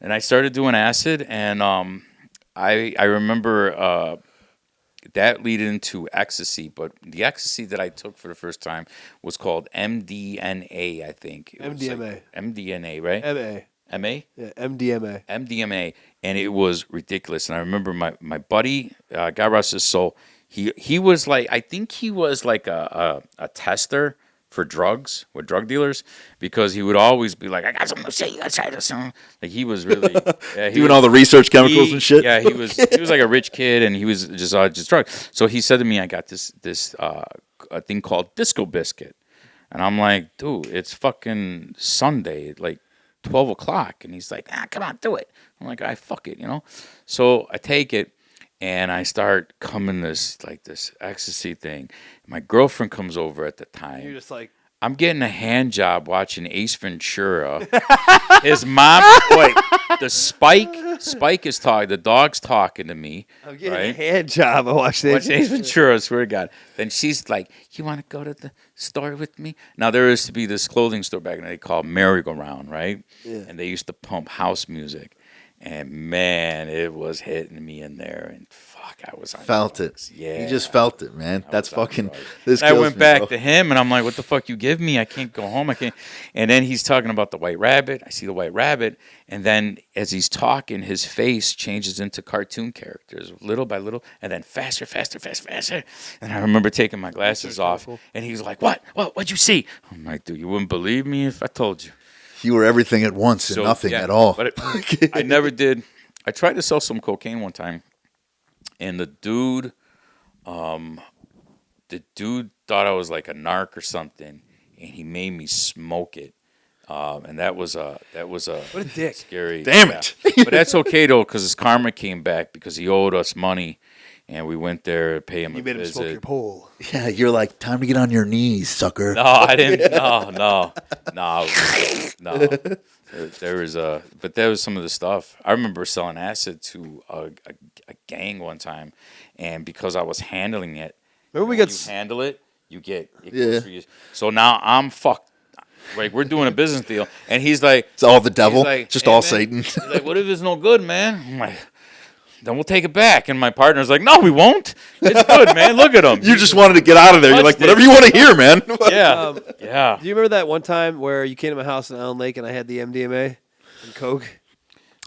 And I started doing acid, and I remember that lead into ecstasy. But the ecstasy that I took for the first time was called MDNA, I think. It was MDMA. like MDNA, right? MA. MA? Yeah, MDMA. MDMA, and it was ridiculous. And I remember my buddy, God rest his soul, he was like, I think he was like a tester for drugs with drug dealers, because he would always be like, "I got something to say, you gotta try this." Like he was really Doing all the research chemicals and shit. Yeah, he was like a rich kid, and he was just drug. So he said to me, "I got this a thing called Disco Biscuit," and I'm like, "Dude, it's fucking Sunday, like 12 o'clock," and he's like, "Come on, do it." I'm like, "I fuck it," you know. So I take it, and I start coming this ecstasy thing. My girlfriend comes over at the time. You're just like, I'm getting a hand job watching Ace Ventura. His mom, wait, Spike is talking. The dog's talking to me. I'm getting right? a hand job. I watched Watch Ace Ventura, I swear to God. Then she's like, you want to go to the store with me? Now, there used to be this clothing store back in the day called Merry Go Round, right? Yeah. And they used to pump house music. And, man, it was hitting me in there. And, fuck, I was on Felt drugs. it. Yeah. You just felt it, man. That's was on fucking. drugs. This And I kills went me, back bro. to him, and I'm like, what the fuck you give me? I can't go home. I can't. And then he's talking about the white rabbit. I see the white rabbit. And then as he's talking, his face changes into cartoon characters, little by little, and then faster, faster, faster, faster. And I remember taking my glasses off, and he was like, what? What'd you see? I'm like, dude, you wouldn't believe me if I told you. You were everything at once and So, nothing yeah, at all. But I never did. I tried to sell some cocaine one time, and the dude thought I was like a narc or something, and he made me smoke it. And that was a what a dick. scary. Damn yeah. it. But that's okay though, because his karma came back because he owed us money, and we went there to pay him You a made him smoke your visit. pole. Yeah, you're like, time to get on your knees, sucker. No, I didn't. No. But there was some of the stuff. I remember selling acid to a gang one time, and because I was handling it, Remember we when got you handle it, you get it Yeah. goes through you. So now I'm fucked. Like we're doing a business deal, and he's like, It's all the devil, he's like, just "Hey, all man." Satan. He's like, what if it's no good, man? I'm like, then we'll take it back. And my partner's like, no, we won't. It's good, man. Look at him. You just wanted to get out of there. You're like, Touched it. whatever you want to hear, man. Yeah, yeah. Do you remember that one time where you came to my house in Allen Lake and I had the MDMA and coke?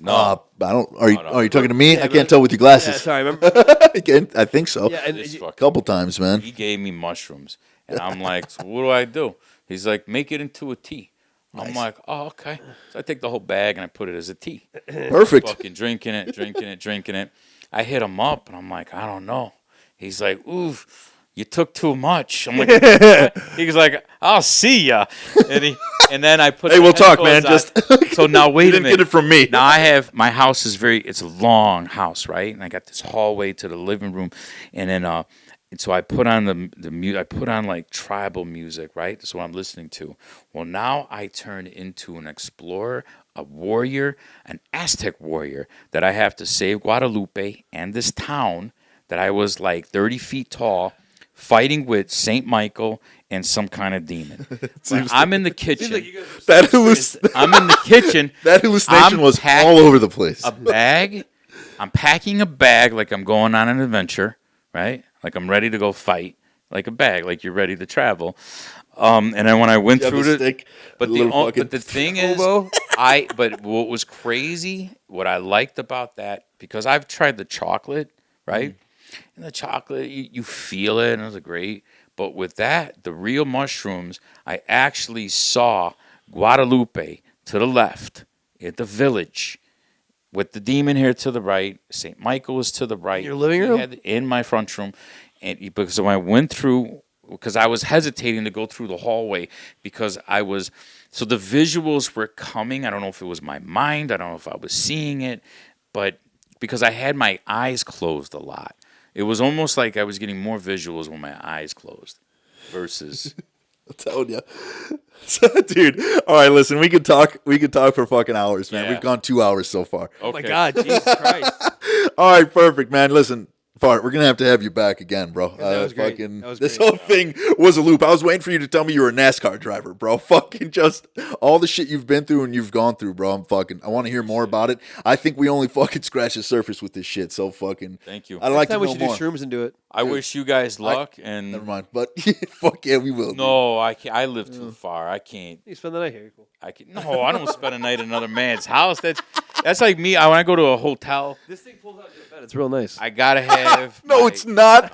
No, I don't. Are you? No. Are you talking to me? Yeah, I can't but- tell with your Yeah, glasses. sorry, remember? I think so. Yeah, and This you- fucking- Couple times, man. he gave me mushrooms, and I'm like, so what do I do? He's like, make it into a tea. I'm like, oh, okay. So I take the whole bag and I put it as a tea. Perfect. Fucking drinking it. I hit him up, and I'm like, I don't know. He's like, oof, you took too much. I'm like, what? He's like, I'll see ya. And then I put. Hey, the we'll talk, man. headphones Just on. So now wait you a didn't minute. get it from me. Now I have my house is it's a long house, right? And I got this hallway to the living room, and then and so I put on the music. I put on like tribal music, right? That's what I'm listening to. Well, now I turn into an explorer, a warrior, an Aztec warrior that I have to save Guadalupe and this town that I was like 30 feet tall, fighting with Saint Michael and some kind of demon. But I'm in the kitchen. I'm in the kitchen. That hallucination I'm was packing all over the place. a bag. I'm packing a bag like I'm going on an adventure, right? Like I'm ready to go fight, like a bag, like you're ready to travel. And then when I went You have through the the stick, but the the little fucking but the thing is, Hobo. but what was crazy, what I liked about that, because I've tried the chocolate, right? And the chocolate, you feel it, and it was great. But with that, the real mushrooms, I actually saw Guadalupe to the left at the village, with the demon here to the right. St. Michael was to the right. your living He room? had in my front room, and because when I went through, because I was hesitating to go through the hallway because so the visuals were coming. I don't know if it was my mind. I don't know if I was seeing it, but because I had my eyes closed a lot, it was almost like I was getting more visuals with my eyes closed versus. I'm telling you. Dude, all right, listen, we could talk for fucking hours, man. Yeah. We've gone 2 hours so far. Oh my God, Jesus Christ. All right, perfect, man. Listen, Bart, we're gonna have you back again, bro. That was great. That was This great. whole thing was a loop. I was waiting for you to tell me you were a NASCAR driver, bro. Fucking just all the shit you've been through and you've gone through, bro. I want to hear more about it. I think we only fucking scratched the surface with this shit. So fucking. Thank you. I'd like Next time to we know should more. do shrooms and do it. I wish you guys luck and. Never mind, but fuck yeah, we will. No, I can't. I live too far. I can't. You spend the night here. Cool. I can No, I don't spend a night in another man's house. That's like me. When I go to a hotel, This thing pulls out your bed. It's real nice. I gotta have. No, it's not.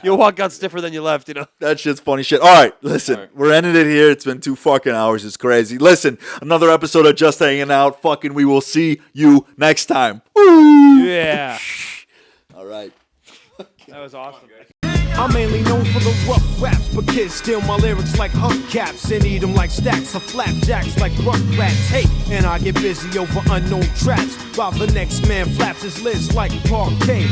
You'll walk out stiffer than you left, you know. That shit's funny shit. All right, listen, All right. we're ending it here. It's been 2 fucking hours. It's crazy. Listen, another episode of Just Hanging Out. Fucking, we will see you next time. Woo! Yeah. All right. That was awesome. I'm mainly known for the rough raps, but kids steal my lyrics like hubcaps and eat them like stacks of flapjacks like rugrats. Hey, and I get busy over unknown traps while the next man flaps his lids like parquet.